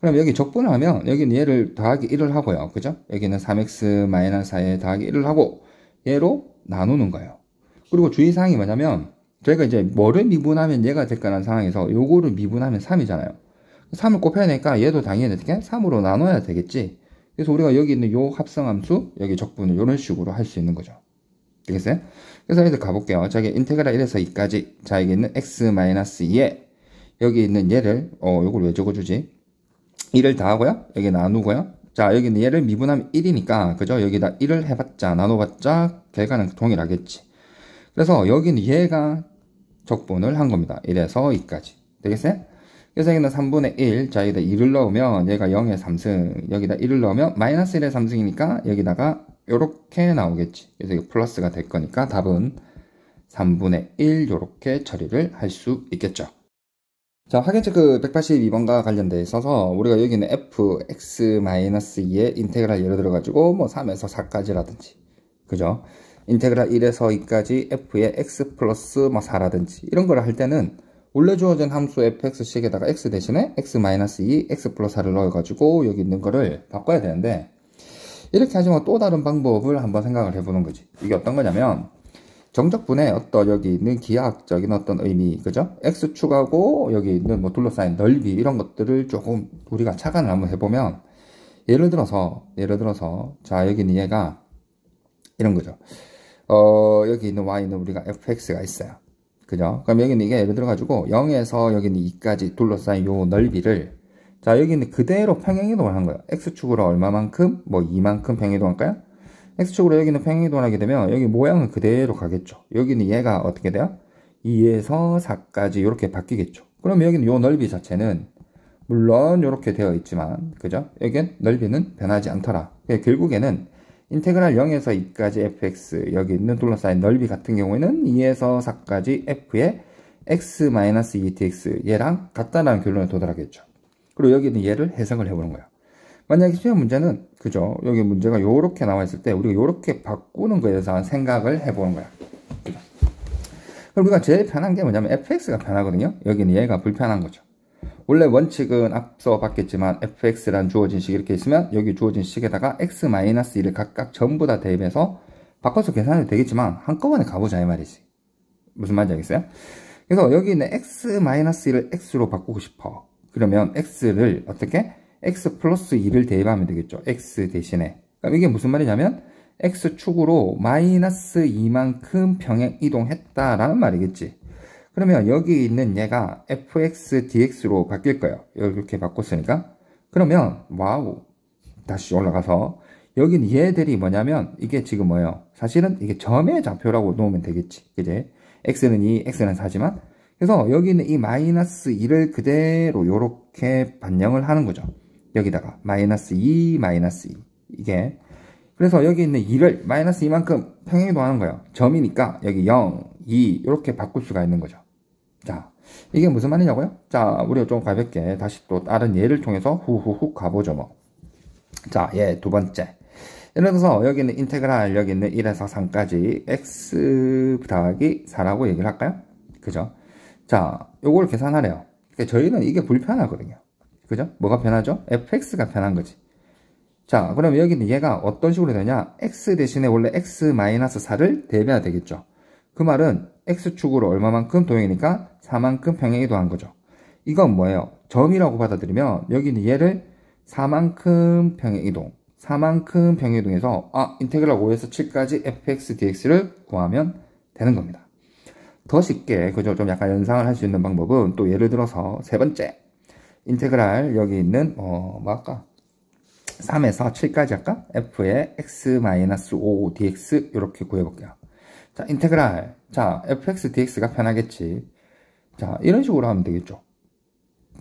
그럼 여기 적분을 하면 여기는 얘를 더하기 1을 하고요. 그죠? 여기는 3x-4에 더하기 1을 하고 얘로 나누는 거예요. 그리고 주의사항이 뭐냐면 저희가 이제 뭐를 미분하면 얘가 될까라는 상황에서 요거를 미분하면 3이잖아요. 3을 곱해야 되니까 얘도 당연히 어떻게 3으로 나눠야 되겠지. 그래서 우리가 여기 있는 요 합성함수 여기 적분을 이런 식으로 할 수 있는 거죠. 되겠어요? 그래서 이제 가볼게요. 자, 이게 인테그랄 1에서 2까지. 자, 여기 있는 x-2에 여기 있는 얘를 요걸 왜 적어주지? 1을 더하고요. 여기 나누고요. 자, 여기 있는 얘를 미분하면 1이니까 그죠? 여기다 1을 해봤자 나눠봤자 결과는 동일하겠지. 그래서 여기는 얘가 적분을 한 겁니다. 1에서 2까지. 되겠어요? 그래서 여기는 3분의 1, 자 여기다 2를 넣으면 얘가 0의 3승, 여기다 1을 넣으면 마이너스 1의 3승이니까 여기다가 요렇게 나오겠지. 그래서 이거 플러스가 될 거니까 답은 3분의 1 요렇게 처리를 할 수 있겠죠. 자, 확인 체크 182번과 관련돼 있어서 우리가 여기는 fx-2의 인테그랄 예를 들어 가지고 뭐 3에서 4까지라든지 그죠? 인테그랄 1에서 2까지 f의 x 플러스 뭐 4라든지 이런 걸 할 때는 원래 주어진 함수 fx식에다가 x 대신에 x-2, x 플러스 4를 넣어가지고 여기 있는 거를 바꿔야 되는데 이렇게 하지만 또 다른 방법을 한번 생각을 해보는 거지. 이게 어떤 거냐면 정적분의 어떤 여기 있는 기하학적인 어떤 의미, 그죠? x축하고 여기 있는 뭐 둘러싸인 넓이 이런 것들을 조금 우리가 착안을 한번 해보면 예를 들어서 자 여기 있는 얘가 이런 거죠. 여기 있는 y는 우리가 fx가 있어요. 그죠? 그럼 여기는 이게 예를 들어가지고 0에서 여기는 2까지 둘러싸인 요 넓이를 자 여기는 그대로 평행이동을 한 거예요. x축으로 얼마만큼? 뭐 2만큼 평행이동할까요? x축으로 여기는 평행이동을 하게 되면 여기 모양은 그대로 가겠죠. 여기는 얘가 어떻게 돼요? 2에서 4까지 이렇게 바뀌겠죠. 그러면 여기는 요 넓이 자체는 물론 이렇게 되어 있지만 그죠? 여기는 넓이는 변하지 않더라. 결국에는 인테그랄 0에서 2까지 fx 여기 있는 둘러싸인 넓이 같은 경우에는 2에서 4까지 f의 x-2 dx 얘랑 같다라는 결론에 도달하겠죠. 그리고 여기는 얘를 해석을 해보는 거예요. 만약에 시험 문제는 그죠? 여기 문제가 요렇게 나와 있을 때 우리가 요렇게 바꾸는 거에 대해서 생각을 해보는 거야. 그죠? 그럼 우리가 제일 편한 게 뭐냐면 fx가 편하거든요. 여기는 얘가 불편한 거죠. 원래 원칙은 앞서 봤겠지만 fx란 주어진 식 이렇게 있으면 여기 주어진 식에다가 x-1을 각각 전부 다 대입해서 바꿔서 계산해도 되겠지만 한꺼번에 가보자 이 말이지. 무슨 말인지 알겠어요? 그래서 여기 있는 x-1을 x로 바꾸고 싶어. 그러면 x를 어떻게? x 플러스 2를 대입하면 되겠죠. x 대신에. 그럼 이게 무슨 말이냐면 x축으로 마이너스 2만큼 평행 이동했다라는 말이겠지. 그러면 여기 있는 얘가 fx dx로 바뀔 거예요. 이렇게 바꿨으니까. 그러면 와우 다시 올라가서 여기는 얘들이 뭐냐면 이게 지금 뭐예요? 사실은 이게 점의 좌표라고 놓으면 되겠지. 그제? x는 2, x는 4지만 그래서 여기 있는 이 마이너스 2를 그대로 이렇게 반영을 하는 거죠. 여기다가 마이너스 2, 마이너스 2. 이게. 그래서 여기 있는 2를 마이너스 2만큼 평행이동하는 거예요. 점이니까 여기 0, 2 이렇게 바꿀 수가 있는 거죠. 자, 이게 무슨 말이냐고요? 자, 우리가 좀 가볍게 다시 또 다른 예를 통해서 후후후 가보죠 뭐. 자, 예, 두 번째. 예를 들어서 여기 있는 인테그랄, 여기 있는 1에서 3까지 x 더하기 4라고 얘기를 할까요? 그죠? 자, 요걸 계산하래요. 그러니까 저희는 이게 불편하거든요. 그죠? 뭐가 편하죠? fx가 편한 거지. 자, 그럼 여기는 얘가 어떤 식으로 되냐? x 대신에 원래 x-4를 대입해야 되겠죠. 그 말은 x축으로 얼마만큼 동행이니까 4만큼 평행이동한 거죠. 이건 뭐예요? 점이라고 받아들이면 여기는 얘를 4만큼 평행이동, 4만큼 평행이동해서 인테그랄 5에서 7까지 fx dx를 구하면 되는 겁니다. 더 쉽게 그죠? 좀 약간 연상을 할 수 있는 방법은 또 예를 들어서 세 번째 인테그랄 여기 있는 뭐 할까? 3에서 7까지 할까? f의 x-5 dx 이렇게 구해볼게요. 자, 인테그랄. 자, fx dx가 편하겠지. 자, 이런 식으로 하면 되겠죠.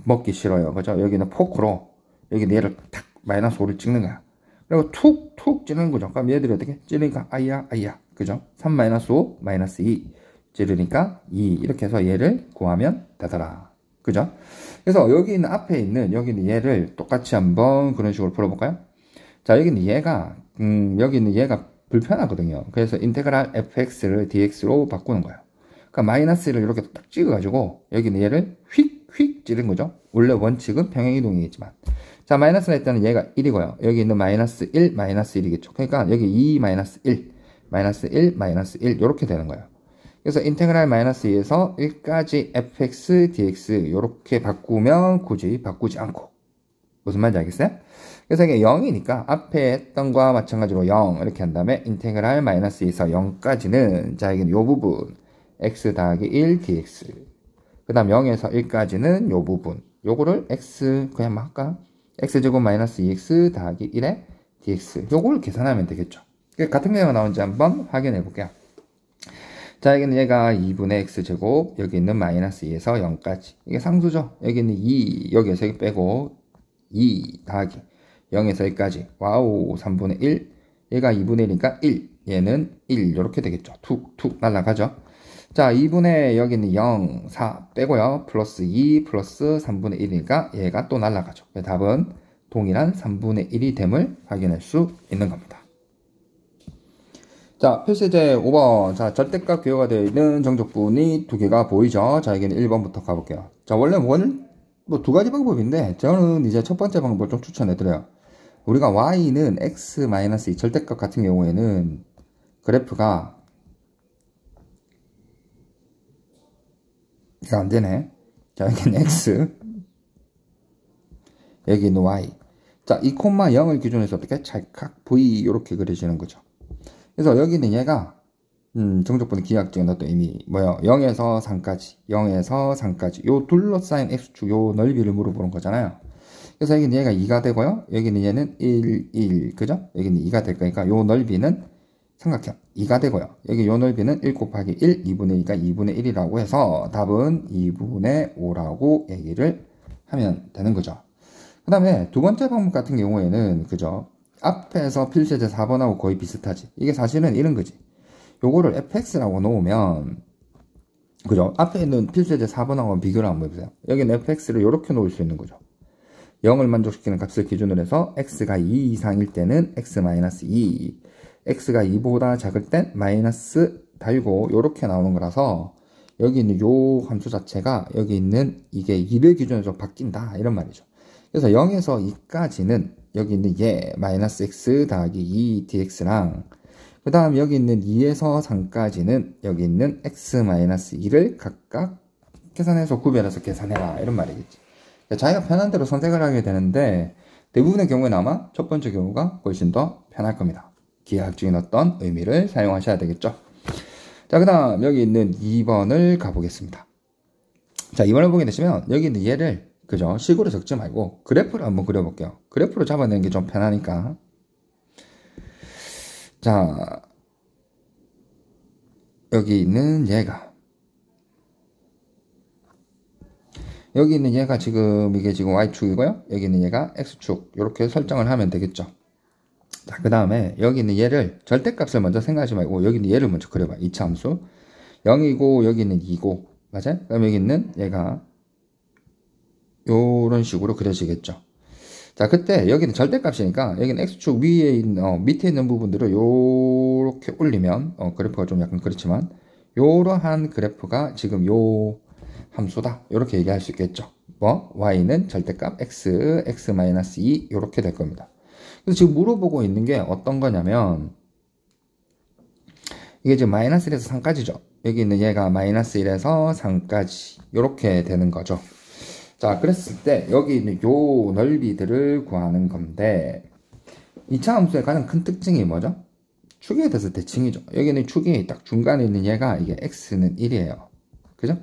먹기 싫어요. 그죠? 여기는 포크로 여기는 얘를 탁 마이너스 5를 찍는 거야. 그리고 툭툭 찌르는 거죠. 그럼 얘들이 어떻게? 찌르니까 아이야 아이야. 그죠? 3-5 마이너스 2 찌르니까 2 이렇게 해서 얘를 구하면 되더라. 그죠? 그래서 여기 있는 앞에 있는 여기 있는 얘를 똑같이 한번 그런 식으로 풀어볼까요? 자, 여기 있는 얘가 여기 있는 얘가 불편하거든요. 그래서 인테그랄 fx를 dx로 바꾸는 거예요. 그러니까 마이너스를 이렇게 딱 찍어가지고 여기 있는 얘를 휙휙 찌른 거죠. 원래 원칙은 평행이동이겠지만. 자, 마이너스가 있다는 얘가 1이고요. 여기 있는 마이너스 1, 마이너스 1이겠죠. 그러니까 여기 2, 마이너스 1, 마이너스 1, 마이너스 1 이렇게 되는 거예요. 그래서 인테그랄 마이너스 2에서 1까지 fx dx 이렇게 바꾸면 굳이 바꾸지 않고 무슨 말인지 알겠어요? 그래서 이게 0이니까 앞에 했던 거와 마찬가지로 0 이렇게 한 다음에 인테그랄 마이너스 2에서 0까지는 자, 이게 요 부분 x 더하기 1 dx 그 다음 0에서 1까지는 요 부분 요거를 x 그냥 막 할까? x제곱 마이너스 2x 더하기 1의 dx 요걸 계산하면 되겠죠. 같은 경우가 나온지 한번 확인해 볼게요. 자, 여기는 얘가 2분의 x제곱, 여기 있는 마이너스 2에서 0까지. 이게 상수죠. 여기 있는 2, 여기에서 여기 빼고 2 더하기 0에서 1까지. 와우, 3분의 1. 얘가 2분의 1이니까 1. 얘는 1. 이렇게 되겠죠. 툭툭 날아가죠. 자, 2분의 여기 있는 0, 4 빼고요. 플러스 2 플러스 3분의 1이니까 얘가 또 날아가죠. 답은 동일한 3분의 1이 됨을 확인할 수 있는 겁니다. 자, 필수제 5번. 자, 절대값 기호가 되어 있는 정적분이 두 개가 보이죠? 자, 여기는 1번부터 가볼게요. 자, 원래 뭐 두 가지 방법인데, 저는 이제 첫 번째 방법을 좀 추천해드려요. 우리가 y는 x-2 절대값 같은 경우에는 그래프가 이거 안 되네. 자, 여기는 x, 여기는 y. 자, 2,0을 기준으로 해서 어떻게? 찰칵 v 이렇게 그려지는 거죠. 그래서 여기는 얘가 정적분의 기하학적인 어떤 의미 뭐예요? 0에서 3까지 0에서 3까지 요 둘러싸인 x축 요 넓이를 물어보는 거잖아요. 그래서 여기는 얘가 2가 되고요. 여기는 얘는 1, 1 그죠? 여기는 2가 될 거니까 요 넓이는 삼각형 2가 되고요. 여기 요 넓이는 1 곱하기 1 2분의 2가 2분의 1이라고 해서 답은 2분의 5라고 얘기를 하면 되는 거죠. 그 다음에 두 번째 방법 같은 경우에는 그죠? 앞에서 필수제 4번하고 거의 비슷하지. 이게 사실은 이런 거지. 요거를 fx라고 놓으면 그죠? 앞에 있는 필수제 4번하고 비교를 한번 해보세요. 여기는 fx를 이렇게 놓을 수 있는 거죠. 0을 만족시키는 값을 기준으로 해서 x가 2 이상일 때는 x-2 x가 2보다 작을 땐 마이너스 달고 요렇게 나오는 거라서 여기 있는 요 함수 자체가 여기 있는 이게 2를 기준으로 바뀐다 이런 말이죠. 그래서 0에서 2까지는 여기 있는 얘 마이너스 x 더하기 2 dx랑 그 다음 여기 있는 2에서 3까지는 여기 있는 x-2를 각각 계산해서 구별해서 계산해라 이런 말이겠지. 자기가 편한 대로 선택을 하게 되는데 대부분의 경우에는 아마 첫 번째 경우가 훨씬 더 편할 겁니다. 기하학적인 어떤 의미를 사용하셔야 되겠죠. 자, 그 다음 여기 있는 2번을 가보겠습니다. 자, 2번을 보게 되시면 여기 있는 얘를 그죠? 식으로 적지 말고 그래프를 한번 그려볼게요. 그래프로 잡아내는 게 좀 편하니까. 자, 여기 있는 얘가 여기 있는 얘가 지금 이게 지금 Y축이고요. 여기 있는 얘가 X축. 이렇게 설정을 하면 되겠죠. 자, 그 다음에 여기 있는 얘를 절대값을 먼저 생각하지 말고 여기 있는 얘를 먼저 그려봐. 2차 함수. 0이고 여기 있는 2고. 맞아요? 그럼 여기 있는 얘가 요런 식으로 그려지겠죠. 자, 그때 여기는 절대값이니까 여기는 X축 위에 있는 밑에 있는 부분들을 요렇게 올리면 그래프가 좀 약간 그렇지만 요러한 그래프가 지금 요 함수다. 이렇게 얘기할 수 있겠죠. 뭐 y는 절대값 x, x-2 이렇게 될 겁니다. 그래서 지금 물어보고 있는 게 어떤 거냐면 이게 지금 마이너스 1에서 3까지죠. 여기 있는 얘가 마이너스 1에서 3까지 이렇게 되는 거죠. 자, 그랬을 때 여기 있는 요 넓이들을 구하는 건데 2차 함수의 가장 큰 특징이 뭐죠? 축에 대해서 대칭이죠. 여기는 축이 딱 중간에 있는 얘가 이게 x는 1이에요. 그죠?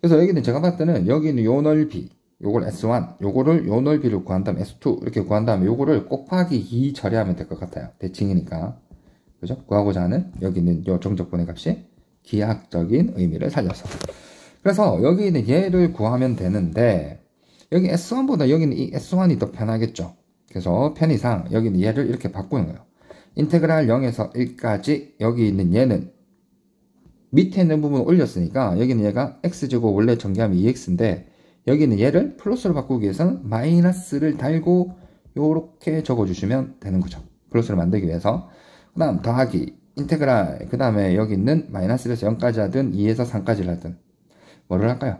그래서 여기는 제가 봤을 때는 여기는 요 넓이 요걸 S1 요거를 요 넓이를 구한 다음에 S2 이렇게 구한 다음에 요거를 곱하기 2 처리하면 될 것 같아요. 대칭이니까. 그죠? 구하고자 하는 여기 있는 요 정적분의 값이 기하학적인 의미를 살려서. 그래서 여기 있는 얘를 구하면 되는데 여기 S1보다 여기는 이 S1이 더 편하겠죠. 그래서 편의상 여기는 얘를 이렇게 바꾸는 거예요. 인테그랄 0에서 1까지 여기 있는 얘는 밑에 있는 부분을 올렸으니까 여기는 얘가 x제곱 원래 전개하면 2x인데 여기는 얘를 플러스로 바꾸기 위해서는 마이너스를 달고 요렇게 적어주시면 되는 거죠. 플러스를 만들기 위해서. 그 다음 더하기 인테그랄 그 다음에 여기 있는 마이너스 1에서 0까지 하든 2에서 3까지를 하든 뭐를 할까요?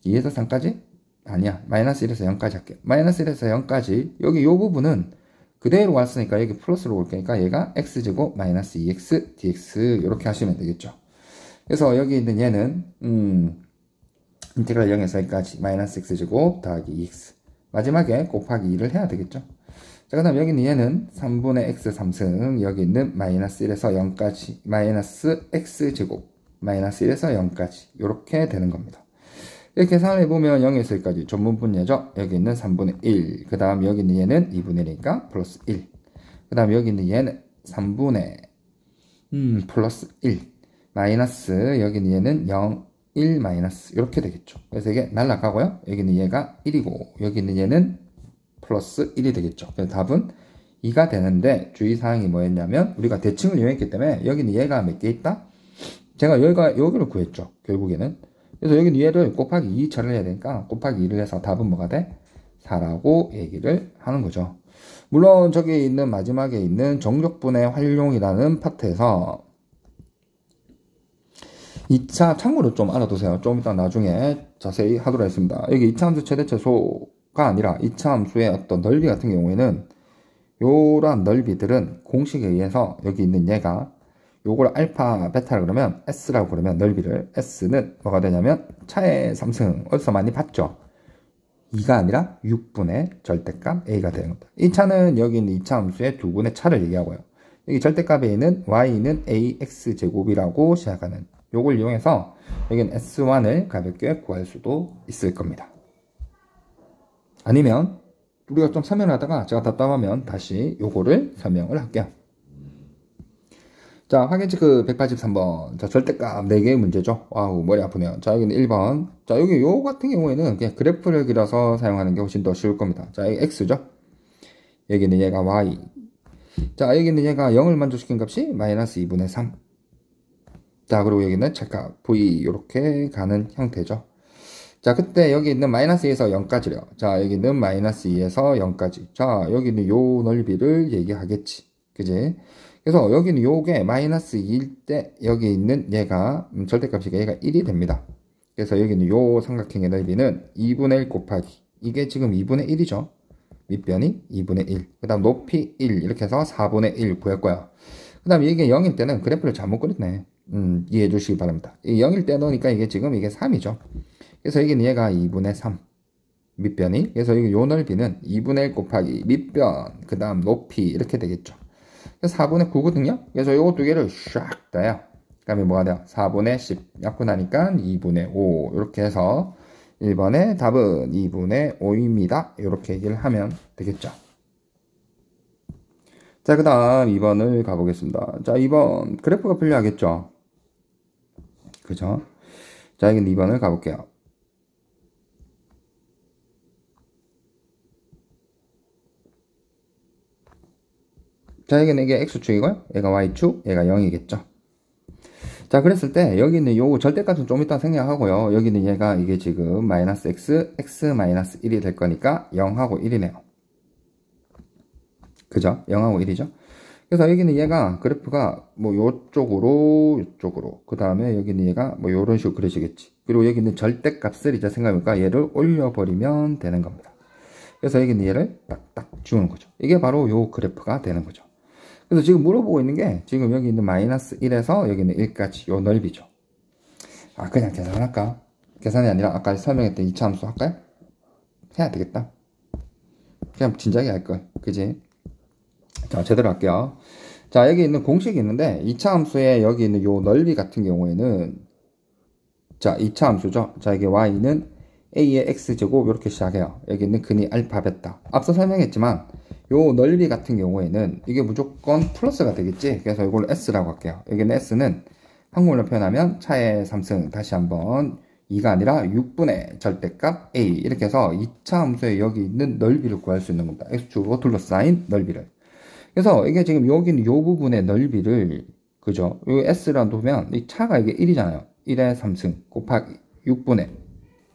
2에서 3까지? 아니야. 마이너스 1에서 0까지 할게요. 마이너스 1에서 0까지 여기 요 부분은 그대로 왔으니까 여기 플러스로 올 거니까 얘가 x제곱 마이너스 2x dx 이렇게 하시면 되겠죠. 그래서 여기 있는 얘는 인테그랄 0에서 1까지 마이너스 x제곱 더하기 2x 마지막에 곱하기 2를 해야 되겠죠. 자, 그 다음 여기 있는 얘는 3분의 x 3승 여기 있는 마이너스 1에서 0까지 마이너스 x제곱 마이너스 1에서 0까지 이렇게 되는 겁니다. 이렇게 계산을 해보면 0에서 1까지 전분 분야죠. 여기 있는 3분의 1 그 다음 여기 있는 얘는 2분의 1이니까 플러스 1 그 다음 여기 있는 얘는 3분의 플러스 1 마이너스 여기는 얘는 0, 1 마이너스 이렇게 되겠죠. 그래서 이게 날라가고요. 여기는 얘가 1이고 여기는 얘는 플러스 1이 되겠죠. 그래서 답은 2가 되는데 주의사항이 뭐였냐면 우리가 대칭을 이용했기 때문에 여기는 얘가 몇 개 있다? 제가 여기를 구했죠. 결국에는. 그래서 여기는 얘를 곱하기 2 처리를 해야 되니까 곱하기 2를 해서 답은 뭐가 돼? 4라고 얘기를 하는 거죠. 물론 저기 있는 마지막에 있는 정적분의 활용이라는 파트에서 2차 참고로 좀 알아두세요. 좀 이따 나중에 자세히 하도록 하겠습니다. 여기 2차 함수 최대 최소가 아니라 2차 함수의 어떤 넓이 같은 경우에는 요러한 넓이들은 공식에 의해서 여기 있는 얘가 요걸 알파 베타라 그러면 S라고 그러면 넓이를 S는 뭐가 되냐면 차의 3승 어디서 많이 봤죠? 2가 아니라 6분의 절대값 A가 되는 겁니다. 이 차는 여기 있는 2차 함수의 두 분의 차를 얘기하고요. 여기 절대값 A는 Y는 AX제곱이라고 시작하는 요걸 이용해서 여기는 S1을 가볍게 구할 수도 있을 겁니다. 아니면 우리가 좀 설명을 하다가 제가 답답하면 다시 요거를 설명을 할게요. 자, 확인체크 183번. 자, 절대값 4개의 문제죠. 와우, 머리 아프네요. 자, 여기는 1번. 자, 여기 요 같은 경우에는 그냥 그래프를 그려서 사용하는 게 훨씬 더 쉬울 겁니다. 자, 여기 X죠. 여기는 얘가 Y. 자, 여기는 얘가 0을 만족시킨 값이 마이너스 2분의 3. 자, 그리고 여기는 찰값 V 이렇게 가는 형태죠. 자, 그때 여기 있는 마이너스 2에서 0까지래요. 자, 여기 있는 마이너스 2에서 0까지. 자, 여기는 요 넓이를 얘기하겠지. 그지? 그래서 여기는 요게 마이너스 2일 때 여기 있는 얘가 절대값이 얘가 1이 됩니다. 그래서 여기는 요 삼각형의 넓이는 2분의 1 곱하기 이게 지금 2분의 1이죠. 밑변이 2분의 1. 그 다음 높이 1 이렇게 해서 4분의 1 구했고요. 그 다음 이게 0일 때는 그래프를 잘못 그렸네. 이해해 주시기 바랍니다. 0일 때 넣으니까 이게 지금 이게 3이죠. 그래서 여기는 얘가 2분의 3 밑변이. 그래서 여기 요 넓이는 2분의 1 곱하기 밑변 그 다음 높이 이렇게 되겠죠. 그래서 4분의 9거든요. 그래서 요거 두 개를 샥 따요. 그 다음에 뭐가 돼요? 4분의 10 약분하니까 2분의 5 이렇게 해서 1번의 답은 2분의 5입니다. 이렇게 얘기를 하면 되겠죠. 자, 그 다음 2번을 가보겠습니다. 자, 2번 그래프가 필요하겠죠. 그죠? 자, 여기 2번을 가볼게요. 자, 여기는 이게 x축이고요. 얘가 y축, 얘가 0이겠죠. 자, 그랬을 때 여기는 요 절대값은 좀 이따 생략하고요. 여기는 얘가 이게 지금 마이너스 x, x 마이너스 1이 될 거니까 0하고 1이네요. 그죠? 0하고 1이죠. 그래서 여기는 얘가 그래프가 뭐 요쪽으로 그 다음에 여기는 얘가 뭐 요런 식으로 그려지겠지. 그리고 여기는 절대값을 이제 생각해보니까 얘를 올려버리면 되는 겁니다. 그래서 여기는 얘를 딱딱 주는 거죠. 이게 바로 요 그래프가 되는 거죠. 그래서 지금 물어보고 있는 게 지금 여기 있는 마이너스 1에서 여기는 1까지 요 넓이죠. 아, 그냥 계산할까? 계산이 아니라 아까 설명했던 2차 함수 할까요? 해야 되겠다. 그냥 진작에 할걸. 그지? 자, 제대로 할게요. 자, 여기 있는 공식이 있는데 2차 함수에 여기 있는 요 넓이 같은 경우에는 자, 2차 함수죠. 자, 이게 y는 a의 x제곱 이렇게 시작해요. 여기 있는 근이 알파 베타. 앞서 설명했지만 요 넓이 같은 경우에는 이게 무조건 플러스가 되겠지. 그래서 이걸 s라고 할게요. 여기는 s는 한국말로 표현하면 차의 3승, 다시 한번 2가 아니라 6분의 절대값 a 이렇게 해서 2차 함수에 여기 있는 넓이를 구할 수 있는 겁니다. x축으로 둘러싸인 넓이를. 그래서 이게 지금 여기는 요 부분의 넓이를 그죠? 요 s라고 두면 이 차가 이게 1이잖아요. 1의 3승 곱하기 6분의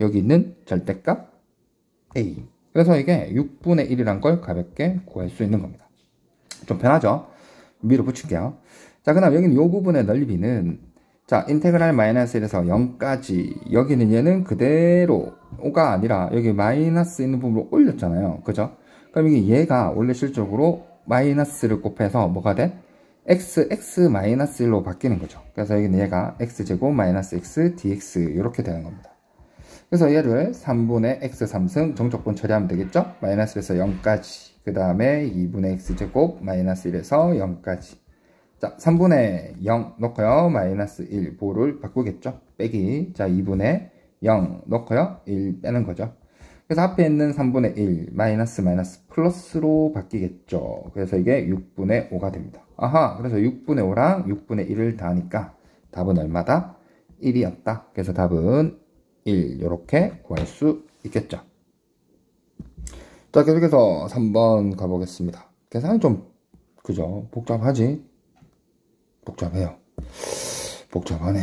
여기 있는 절대값 a. 그래서 이게 6분의 1이란 걸 가볍게 구할 수 있는 겁니다. 좀 편하죠? 밀어붙일게요. 자, 그 다음 여기는 요 부분의 넓이는 자, 인테그랄 마이너스 1에서 0까지 여기는 얘는 그대로 5가 아니라 여기 마이너스 있는 부분으로 올렸잖아요. 그죠? 그럼 이게 얘가 원래 실적으로 마이너스를 곱해서 뭐가 돼? x 마이너스 1로 바뀌는 거죠. 그래서 여기는 얘가 x제곱 마이너스 x dx 이렇게 되는 겁니다. 그래서 얘를 3분의 x 3승 정적분 처리하면 되겠죠? 마이너스에서 0까지 그 다음에 2분의 x제곱 마이너스 1에서 0까지 자 3분의 0 넣고요 마이너스 1 보를 바꾸겠죠? 빼기 자 2분의 0 넣고요 1 빼는 거죠. 그래서 앞에 있는 3분의 1 마이너스 플러스로 바뀌겠죠. 그래서 이게 6분의 5가 됩니다. 아하, 그래서 6분의 5랑 6분의 1을 더하니까 답은 얼마다? 1이었다. 그래서 답은 1 이렇게 구할 수 있겠죠. 자, 계속해서 3번 가보겠습니다. 계산이 좀 그죠? 복잡하지? 복잡해요. 복잡하네.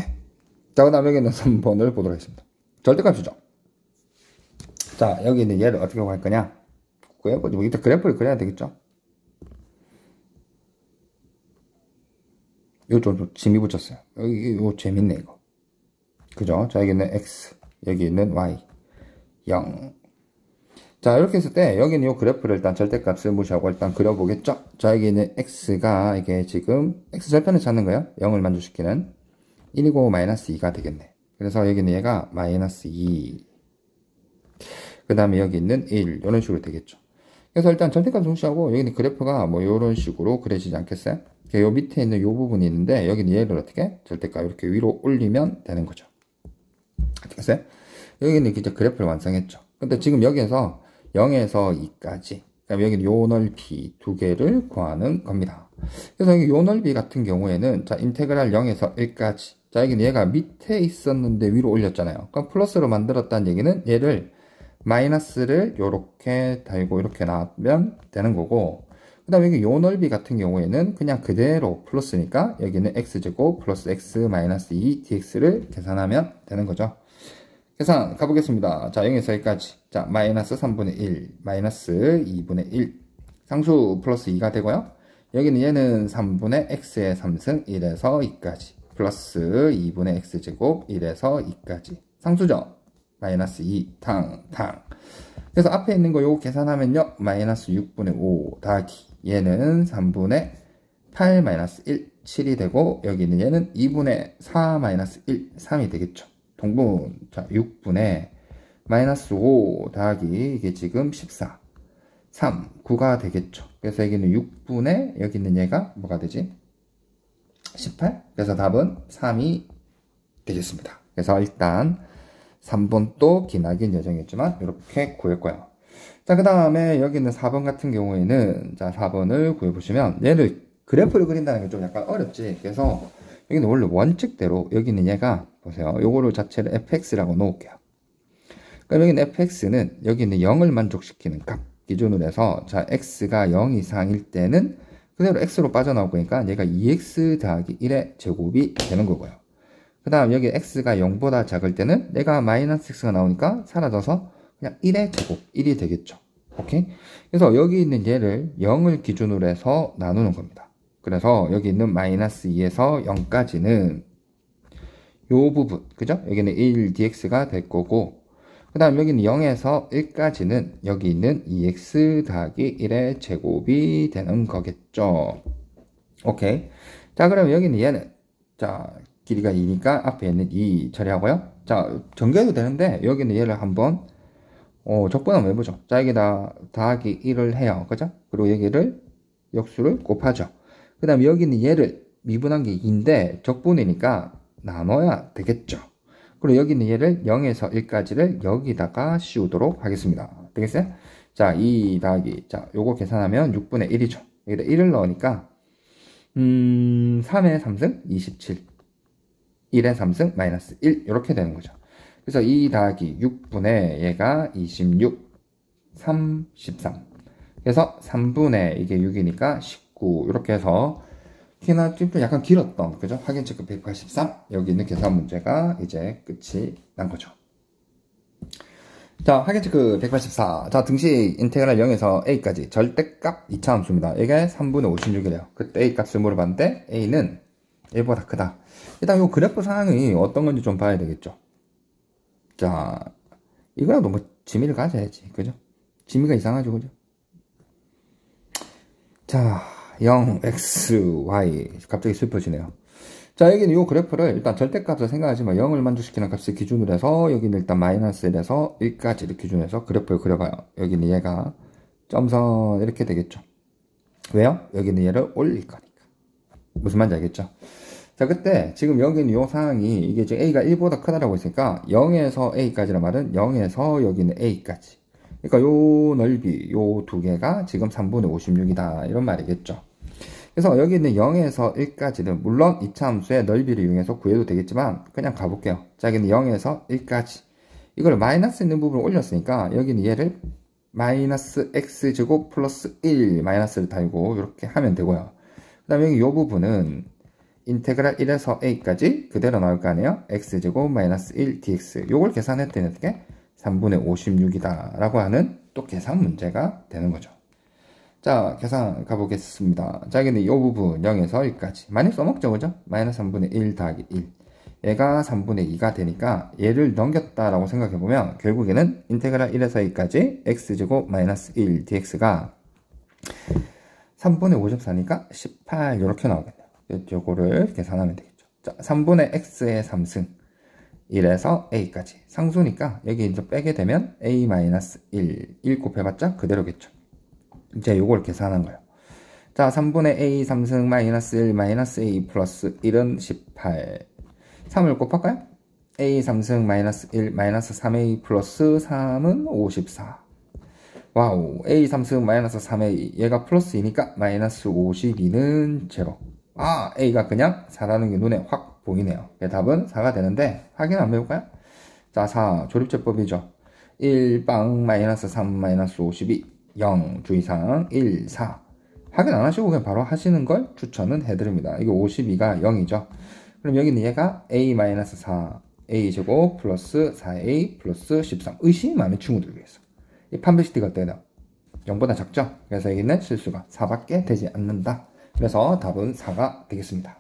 자, 그 다음에 여기는 3번을 보도록 하겠습니다. 절대값이죠. 자, 여기 있는 얘를 어떻게 구할 거냐? 구해보지. 뭐, 일단 그래프를 그려야 되겠죠? 이거 좀 재미 붙였어요. 여기, 이거 재밌네, 이거. 그죠? 자, 여기 있는 x, 여기 있는 y, 0. 자, 이렇게 했을 때, 여기는 이 그래프를 일단 절대값을 무시하고 일단 그려보겠죠? 자, 여기 있는 x가, 이게 지금, x 절편을 찾는 거예요. 0을 만족시키는. 1이고 마이너스 2가 되겠네. 그래서 여기는 얘가 마이너스 2. 그 다음에 여기 있는 1 이런 식으로 되겠죠. 그래서 일단 절대값 무시하고 여기는 그래프가 뭐 이런 식으로 그려지지 않겠어요? 요 밑에 있는 요 부분이 있는데 여기는 얘를 어떻게 절대값 이렇게 위로 올리면 되는 거죠. 아시겠어요? 여기는 이제 그래프를 완성했죠. 근데 지금 여기에서 0에서 2까지 그러니까 여기는 요 넓이 두 개를 구하는 겁니다. 그래서 여기 요 넓이 같은 경우에는 자 인테그랄 0에서 1까지 자 여기는 얘가 밑에 있었는데 위로 올렸잖아요. 그럼 플러스로 만들었다는 얘기는 얘를 마이너스를 요렇게 달고 이렇게 놔면 되는 거고 그 다음에 여기 요 넓이 같은 경우에는 그냥 그대로 플러스니까 여기는 x제곱 플러스 x 마이너스 2 dx를 계산하면 되는 거죠. 계산 가보겠습니다. 자 0에서 1까지 자 마이너스 3분의 1 마이너스 2분의 1 상수 플러스 2가 되고요. 여기는 얘는 3분의 x의 3승 1에서 2까지 플러스 2분의 x제곱 1에서 2까지 상수죠. 마이너스 2 탕. 그래서 앞에 있는 거 요거 계산하면요. 마이너스 6분의 5 더하기 얘는 3분의 8 마이너스 1 7이 되고 여기는 얘는 2분의 4 마이너스 1 3이 되겠죠. 동분 자 6분의 마이너스 5 더하기 이게 지금 14 3 9가 되겠죠. 그래서 여기는 6분의 여기 있는 얘가 뭐가 되지? 18 그래서 답은 3이 되겠습니다. 그래서 일단 3번 또 기나긴 여정이었지만 이렇게 구했고요. 자, 그 다음에 여기 있는 4번 같은 경우에는 자 4번을 구해보시면 얘를 그래프를 그린다는 게 좀 약간 어렵지. 그래서 여기는 원래 원칙대로 여기 있는 얘가 보세요. 요거를 자체를 fx라고 놓을게요. 그럼 여기는 fx는 여기 있는 0을 만족시키는 값 기준으로 해서 자 x가 0 이상일 때는 그대로 x로 빠져나오니까 얘가 2x 더하기 1의 제곱이 되는 거고요. 그 다음 여기 x가 0보다 작을 때는 얘가 마이너스 x가 나오니까 사라져서 그냥 1의 제곱 1이 되겠죠. 오케이? 그래서 여기 있는 얘를 0을 기준으로 해서 나누는 겁니다. 그래서 여기 있는 마이너스 2에서 0까지는 요 부분, 그죠? 여기는 1dx가 될 거고, 그 다음 여기는 0에서 1까지는 여기 있는 2x 더하기 1의 제곱이 되는 거겠죠. 오케이. 자, 그럼 여기는 얘는, 자, 길이가 2니까 앞에 있는 2 처리하고요. 자, 전개도 되는데, 여기는 얘를 한번, 적분 한번 해보죠. 자, 여기다 더하기 1을 해요. 그죠? 그리고 여기를, 역수를 곱하죠. 그 다음 여기는 얘를 미분한 게 2인데, 적분이니까 나눠야 되겠죠. 그리고 여기는 얘를 0에서 1까지를 여기다가 씌우도록 하겠습니다. 되겠어요? 자, 2 더하기, 자, 요거 계산하면 6분의 1이죠. 여기다 1을 넣으니까, 3의 3승 27. 1의 3승 마이너스 1. 이렇게 되는 거죠. 그래서 2 더하기 6분의 얘가 26. 3, 13. 그래서 3분의 이게 6이니까 19. 이렇게 해서 특히나 좀 약간 길었던, 그죠? 확인 체크 183. 여기 있는 계산 문제가 이제 끝이 난 거죠. 자, 확인 체크 184. 자, 등식 인테그랄 0에서 a까지 절대값 2차 함수입니다. 이게 3분의 56이래요. 그때 a 값을 물어봤는데 a는 1보다 크다. 일단 이 그래프 상황이 어떤 건지 좀 봐야 되겠죠. 자, 이거라도 뭐 지미를 가져야지, 그죠? 지미가 이상하죠, 그죠? 자, 0, x, y. 갑자기 슬퍼지네요. 자, 여기는 이 그래프를 일단 절대값을 생각하지만 0을 만족시키는 값을 기준으로 해서 여기는 일단 마이너스 1에서 1까지를 기준으로 해서 그래프를 그려봐요. 여기는 얘가 점선 이렇게 되겠죠. 왜요? 여기는 얘를 올릴 거니까. 무슨 말인지 알겠죠? 자, 그때 지금 여기는 이 상황이 이게 지금 a가 1보다 크다라고 했으니까 0에서 a까지란 말은 0에서 여기는 a까지. 그러니까 요 넓이, 요 두 개가 지금 3분의 56이다. 이런 말이겠죠. 그래서 여기 있는 0에서 1까지는 물론 이차 함수의 넓이를 이용해서 구해도 되겠지만 그냥 가볼게요. 자, 여기는 0에서 1까지. 이걸 마이너스 있는 부분을 올렸으니까 여기는 얘를 마이너스 x제곱 플러스 1 마이너스를 달고 이렇게 하면 되고요. 그 다음에 여기 이 부분은 인테그랄 1에서 a까지 그대로 나올 거 아니에요? x제곱 마이너스 1 dx. 요걸 계산했더니 어떻게? 3분의 56이다 라고 하는 또 계산 문제가 되는 거죠. 자, 계산 가보겠습니다. 자, 여기는 이 부분 0에서 1까지 많이 써먹죠, 그죠? 마이너스 3분의 1 더하기 1. 얘가 3분의 2가 되니까 얘를 넘겼다라고 생각해보면 결국에는 인테그랄 1에서 2까지 x제곱 마이너스 1 dx가 3분의 54니까 18 이렇게 나오겠네요. 요거를 계산하면 되겠죠. 자, 3분의 x의 3승 1에서 a까지 상수니까 여기 이제 빼게 되면 a-1 1 곱해봤자 그대로겠죠. 이제 요걸 계산한 거예요. 자, 3분의 a 3승 마이너스 1 마이너스 a 플러스 1은 18. 3을 곱할까요? a 3승 마이너스 1 마이너스 3a 플러스 3은 54. 와우, a 3승 마이너스 3a 얘가 플러스 2니까 마이너스 52는 제로. 아, a가 그냥 4라는 게 눈에 확 보이네요. 답은 4가 되는데 확인 한번 해볼까요? 자, 4 조립제법이죠. 1빵 마이너스 3 마이너스 52 0 주의사항 1 4 확인 안 하시고 그냥 바로 하시는 걸 추천은 해드립니다. 이게 52가 0이죠. 그럼 여기는 얘가 a-4 a제곱 플러스 4a 플러스 13 의심 많은 친구들 위해서 이 판별시티가 어때요? 0보다 작죠? 그래서 여기는 실수가 4밖에 되지 않는다. 그래서 답은 4가 되겠습니다.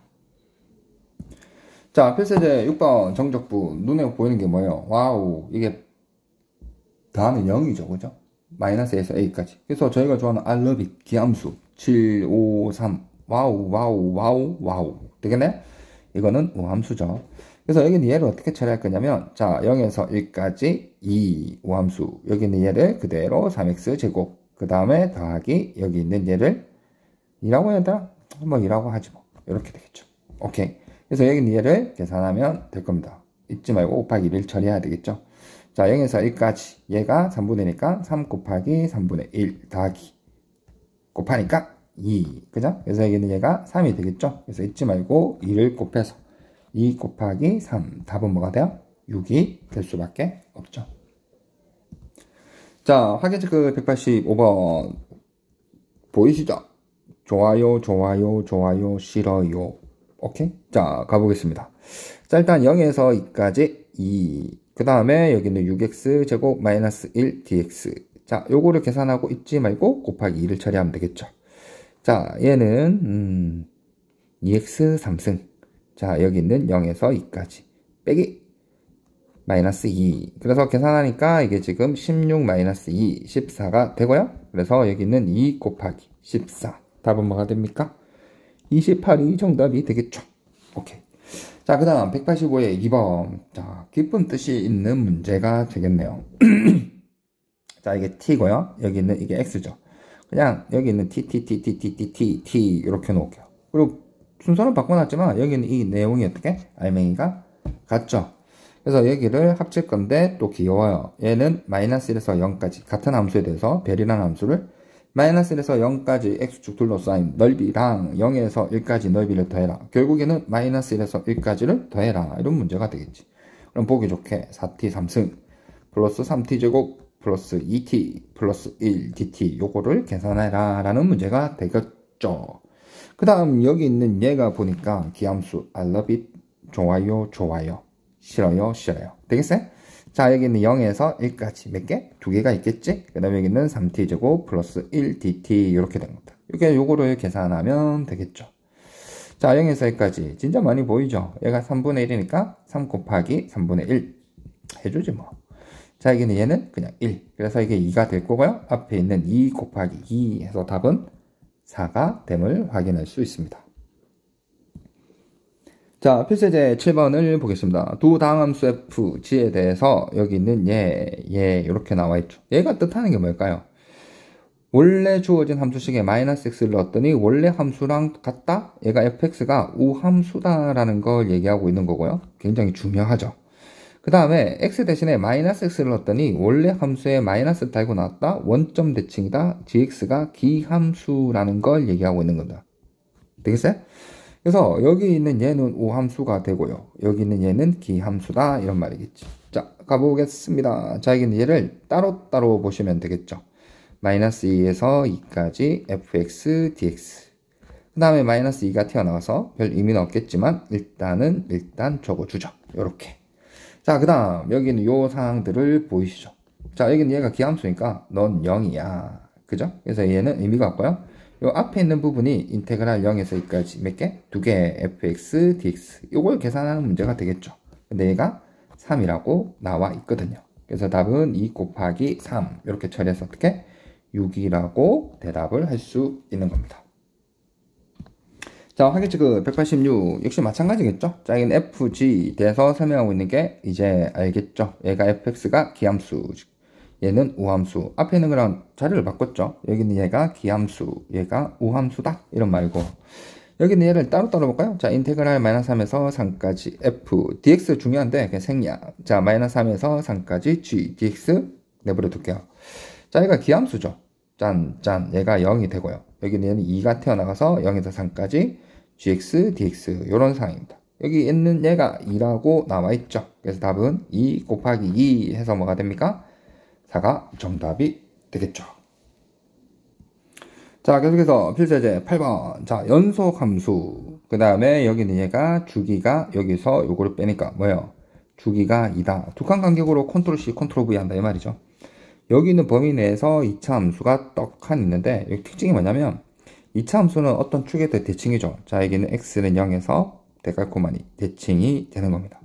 자, 필세제 6번 정적부 눈에 보이는 게 뭐예요? 와우, 이게 다음에 0이죠, 그죠? 마이너스에서 a까지. 그래서 저희가 좋아하는 I love it 기함수 7, 5, 3 와우 와우 와우 와우 되겠네? 이거는 우함수죠. 그래서 여기는 얘를 어떻게 처리할 거냐면 자, 0에서 1까지 2 우함수 여기는 얘를 그대로 3x 제곱 그 다음에 더하기 여기 있는 얘를 2라고 해야 되나? 뭐 2라고 하지 뭐 이렇게 되겠죠. 오케이. 그래서 여기는 얘를 계산하면 될 겁니다. 잊지 말고 곱하기 1을 처리해야 되겠죠. 자, 0에서 1까지 얘가 3분의니까 3 곱하기 3분의 1 더하기 곱하니까 2 그죠? 그래서 여기는 얘가 3이 되겠죠? 그래서 잊지 말고 2를 곱해서 2 곱하기 3 답은 뭐가 돼요? 6이 될 수밖에 없죠. 자, 확인 체크 185번 보이시죠? 좋아요, 좋아요, 좋아요, 싫어요. 오케이? 자, 가보겠습니다. 자, 일단 0에서 2까지 2. 그 다음에 여기는 6x 제곱 마이너스 1 dx. 자, 요거를 계산하고 잊지 말고 곱하기 2를 처리하면 되겠죠. 자, 얘는 2x 3승. 자, 여기 있는 0에서 2까지 빼기 마이너스 2. 그래서 계산하니까 이게 지금 16 마이너스 2, 14가 되고요. 그래서 여기는 2 곱하기 14. 답은 뭐가 됩니까? 28이 정답이 되겠죠. 오케이. 자, 그 다음 185의 2번. 자, 깊은 뜻이 있는 문제가 되겠네요. 자, 이게 t고요. 여기 있는 이게 x죠. 그냥 여기 있는 t 이렇게 놓을게요. 그리고 순서는 바꿔놨지만 여기는 이 내용이 어떻게? 알맹이가 같죠. 그래서 여기를 합칠 건데 또 귀여워요. 얘는 마이너스 1에서 0까지 같은 함수에 대해서 별이라는 함수를 마이너스 1에서 0까지 x축 둘러싸인 넓이랑 0에서 1까지 넓이를 더해라. 결국에는 마이너스 1에서 1까지를 더해라. 이런 문제가 되겠지. 그럼 보기 좋게 4t 3승 플러스 3t 제곱 플러스 2t 플러스 1dt 요거를 계산해라 라는 문제가 되겠죠. 그 다음 여기 있는 얘가 보니까 기함수 I love it 좋아요 좋아요 싫어요 싫어요 되겠어요? 자, 여기는 0에서 1까지 몇 개? 2개가 있겠지? 그 다음에 여기는 3t제곱 플러스 1dt 이렇게 된 겁니다. 이렇게 요거를 계산하면 되겠죠. 자, 0에서 1까지 진짜 많이 보이죠? 얘가 3분의 1이니까 3 곱하기 3분의 1 해주지 뭐. 자, 여기는 얘는 그냥 1. 그래서 이게 2가 될 거고요. 앞에 있는 2 곱하기 2 해서 답은 4가 됨을 확인할 수 있습니다. 자, 필세제 7번을 보겠습니다. 두 다항함수 f, g에 대해서 여기 있는 얘, 이렇게 나와 있죠. 얘가 뜻하는 게 뭘까요? 원래 주어진 함수식에 마이너스 x를 넣었더니 원래 함수랑 같다? 얘가 fx가 우함수다라는 걸 얘기하고 있는 거고요. 굉장히 중요하죠. 그 다음에 x 대신에 마이너스 x를 넣었더니 원래 함수에 마이너스 달고 나왔다? 원점 대칭이다? gx가 기함수라는 걸 얘기하고 있는 겁니다. 되겠어요? 그래서 여기 있는 얘는 우함수가 되고요. 여기 있는 얘는 기함수다 이런 말이겠지. 자, 가보겠습니다. 자, 여기는 얘를 따로따로 보시면 되겠죠. 마이너스 2에서 2까지 fx dx. 그 다음에 마이너스 2가 튀어나와서 별 의미는 없겠지만 일단 적어주죠. 요렇게. 자, 그 다음 여기는 요 상황들을 보이시죠. 자, 여기는 얘가 기함수니까 넌 0이야. 그죠? 그래서 얘는 의미가 없고요. 요 앞에 있는 부분이 인테그랄 0에서 2까지 몇 개? 2개 fx dx. 요걸 계산하는 문제가 되겠죠. 근데 얘가 3이라고 나와 있거든요. 그래서 답은 2 곱하기 3 이렇게 처리해서 어떻게? 6이라고 대답을 할 수 있는 겁니다. 자, 확인치그 186 역시 마찬가지겠죠. 자, 여기는 fg 대해서 설명하고 있는 게 이제 알겠죠. 얘가 fx가 기함수, 얘는 우함수. 앞에 있는 거랑 자리를 바꿨죠. 여기는 얘가 기함수, 얘가 우함수다 이런 말이고, 여기는 얘를 따로따로 볼까요? 자, 인테그랄 마이너스 3에서 3까지 f dx 중요한데 그냥 생략. 자, 마이너스 3에서 3까지 g dx 내버려 둘게요. 자, 얘가 기함수죠. 짠 얘가 0이 되고요. 여기는 얘는 2가 태어나가서 0에서 3까지 gx dx 요런 상황입니다. 여기 있는 얘가 2라고 나와 있죠. 그래서 답은 2 곱하기 2 해서 뭐가 됩니까? 4가 정답이 되겠죠. 자, 계속해서 필세제 8번. 자, 연속함수. 그 다음에 여기는 얘가 주기가 여기서 요거를 빼니까 뭐예요? 주기가 2다. 두 칸 간격으로 컨트롤 C, 컨트롤 V 한다 이 말이죠. 여기 있는 범위 내에서 2차 함수가 떡한 있는데 여기 특징이 뭐냐면 2차 함수는 어떤 축에 대해 대칭이죠. 자, 여기는 x는 0에서 데칼코마니 대칭이 되는 겁니다.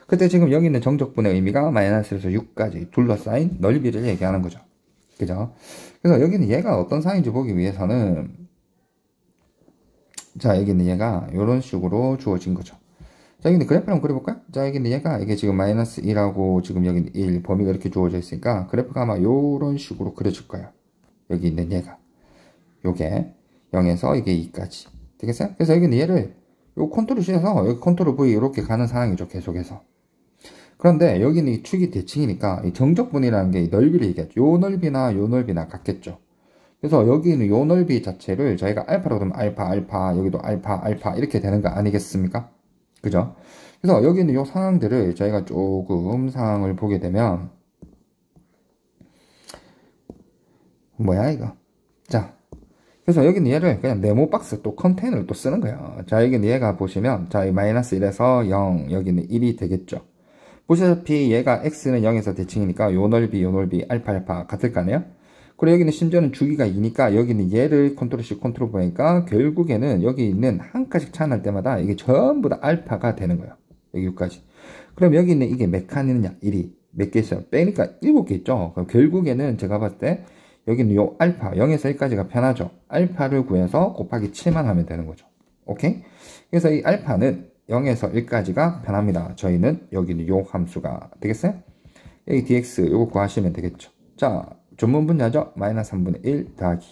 그때 지금 여기 있는 정적분의 의미가 마이너스에서 6까지 둘러싸인 넓이를 얘기하는 거죠. 그죠? 그래서 여기는 얘가 어떤 상황인지 보기 위해서는 자, 여기는 얘가 이런 식으로 주어진 거죠. 자, 여기는 그래프를 한번 그려볼까요? 자, 여기는 얘가 이게 지금 마이너스 1하고 지금 여기는 1 범위가 이렇게 주어져 있으니까 그래프가 아마 이런 식으로 그려질 거예요. 여기 있는 얘가 요게 0에서 이게 2까지 되겠어요? 그래서 여기는 얘를 요 컨트롤 C에서 여기 컨트롤 V 이렇게 가는 상황이죠. 계속해서. 그런데 여기는 이 축이 대칭이니까 이 정적분이라는 게 이 넓이를 얘기하죠. 요 넓이나 같겠죠. 그래서 여기 있는 요 넓이 자체를 저희가 알파라고 그러면 알파, 여기도 알파 이렇게 되는 거 아니겠습니까? 그죠? 그래서 여기 있는 요 상황들을 저희가 조금 상황을 보게 되면 뭐야 이거? 자, 그래서 여기는 얘를 그냥 네모 박스 또 컨테이너를 또 쓰는 거야. 자, 여기는 얘가 보시면, 자, 이 마이너스 1에서 0, 여기는 1이 되겠죠. 보시다시피 얘가 x는 0에서 대칭이니까 요 넓이 알파 같을 거 아니에요? 그리고 여기는 심지어는 주기가 2니까 여기는 얘를 컨트롤 C 컨트롤 V니까 결국에는 여기 있는 한 칸씩 차환할 때마다 이게 전부 다 알파가 되는 거예요. 여기까지. 그럼 여기 있는 이게 몇 칸이느냐? 1이. 몇 개 있어요? 빼니까 7개 있죠? 그럼 결국에는 제가 봤을 때 여기는 요 알파 0에서 1까지가 편하죠. 알파를 구해서 곱하기 7만 하면 되는 거죠. 오케이? 그래서 이 알파는 0에서 1까지가 편합니다. 저희는 여기는 요 함수가 되겠어요? 여기 dx 요거 구하시면 되겠죠. 자, 전문 분야죠. 마이너스 3분의 1 더하기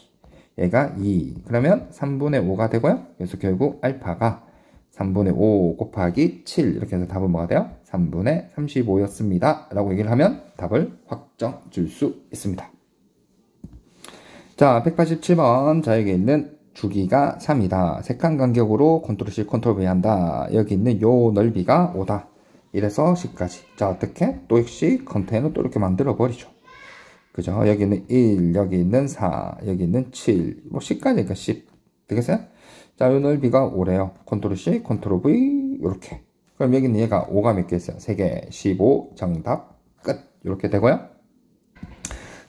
얘가 2. 그러면 3분의 5가 되고요. 그래서 결국 알파가 3분의 5 곱하기 7 이렇게 해서 답은 뭐가 돼요? 3분의 35였습니다. 라고 얘기를 하면 답을 확정 줄 수 있습니다. 자, 187번. 자, 여기 있는 주기가 3이다. 색칸 간격으로 컨트롤 C 컨트롤 V 한다. 여기 있는 요 넓이가 5다. 1에서 10까지. 자, 어떻게? 또 역시 컨테이너 또 이렇게 만들어 버리죠. 그죠? 여기 있는 1, 여기 있는 4, 여기 있는 7, 뭐 10까지니까 10. 되겠어요? 자, 요 넓이가 5래요. 컨트롤 C 컨트롤 V 이렇게. 그럼 여기 있는 얘가 5가 몇 개 있어요? 3개, 15, 정답, 끝. 이렇게 되고요.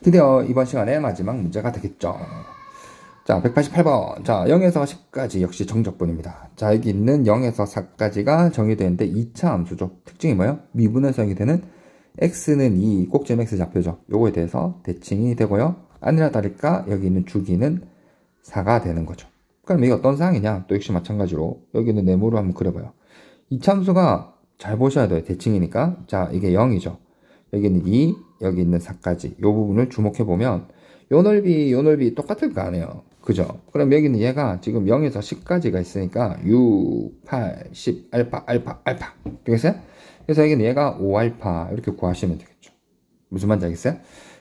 드디어 이번 시간에 마지막 문제가 되겠죠. 자, 188번. 자, 0에서 10까지 역시 정적분입니다. 자, 여기 있는 0에서 4까지가 정의되어 있는데 2차 함수죠. 특징이 뭐예요? 미분에서 정의 되는 x는 2, 꼭지점 x 좌표죠. 요거에 대해서 대칭이 되고요. 아니나 다를까 여기 있는 주기는 4가 되는 거죠. 그럼 이게 어떤 상황이냐? 또 역시 마찬가지로 여기 있는 네모로 한번 그려봐요. 2차 함수가 잘 보셔야 돼요. 대칭이니까. 자, 이게 0이죠. 여기는 2, 여기 있는 4까지. 요 부분을 주목해보면 요 넓이 똑같을 거 아니에요. 그죠? 그럼 여기는 얘가 지금 0에서 10까지가 있으니까 6, 8, 10, 알파. 되겠어요? 그래서 여기는 얘가 5알파 이렇게 구하시면 되겠죠. 무슨 말인지 알겠어요?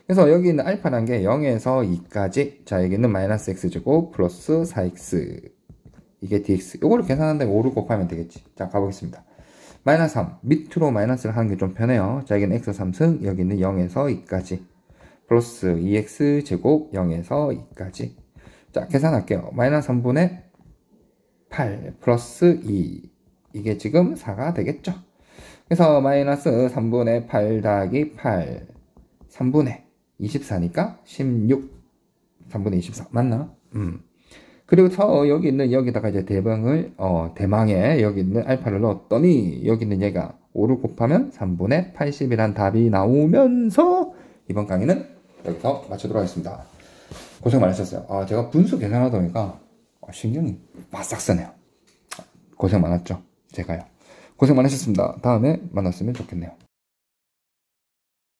그래서 여기 있는 알파라는 게 0에서 2까지. 자, 여기는 마이너스 x제곱 플러스 4x. 이게 dx. 요거를 계산하는데 5를 곱하면 되겠지. 자, 가보겠습니다. 마이너스 3. 밑으로 마이너스를 하는 게 좀 편해요. 자, 여기는 x 3승. 여기는 0에서 2까지. 플러스 2x 제곱 0에서 2까지. 자, 계산할게요. 마이너스 3분의 8 플러스 2. 이게 지금 4가 되겠죠. 그래서 마이너스 3분의 8 더하기 8. 3분의 24니까 16. 3분의 24. 맞나? 그리고 여기 있는 여기다가 이제 대망에 여기 있는 알파를 넣었더니 여기 있는 얘가 5를 곱하면 3분의 80이란 답이 나오면서 이번 강의는 여기서 마치도록 하겠습니다. 고생 많으셨어요. 제가 분수 계산하다 보니까 신경이 바싹 쓰네요. 고생 많았죠? 제가요. 고생 많으셨습니다. 다음에 만났으면 좋겠네요.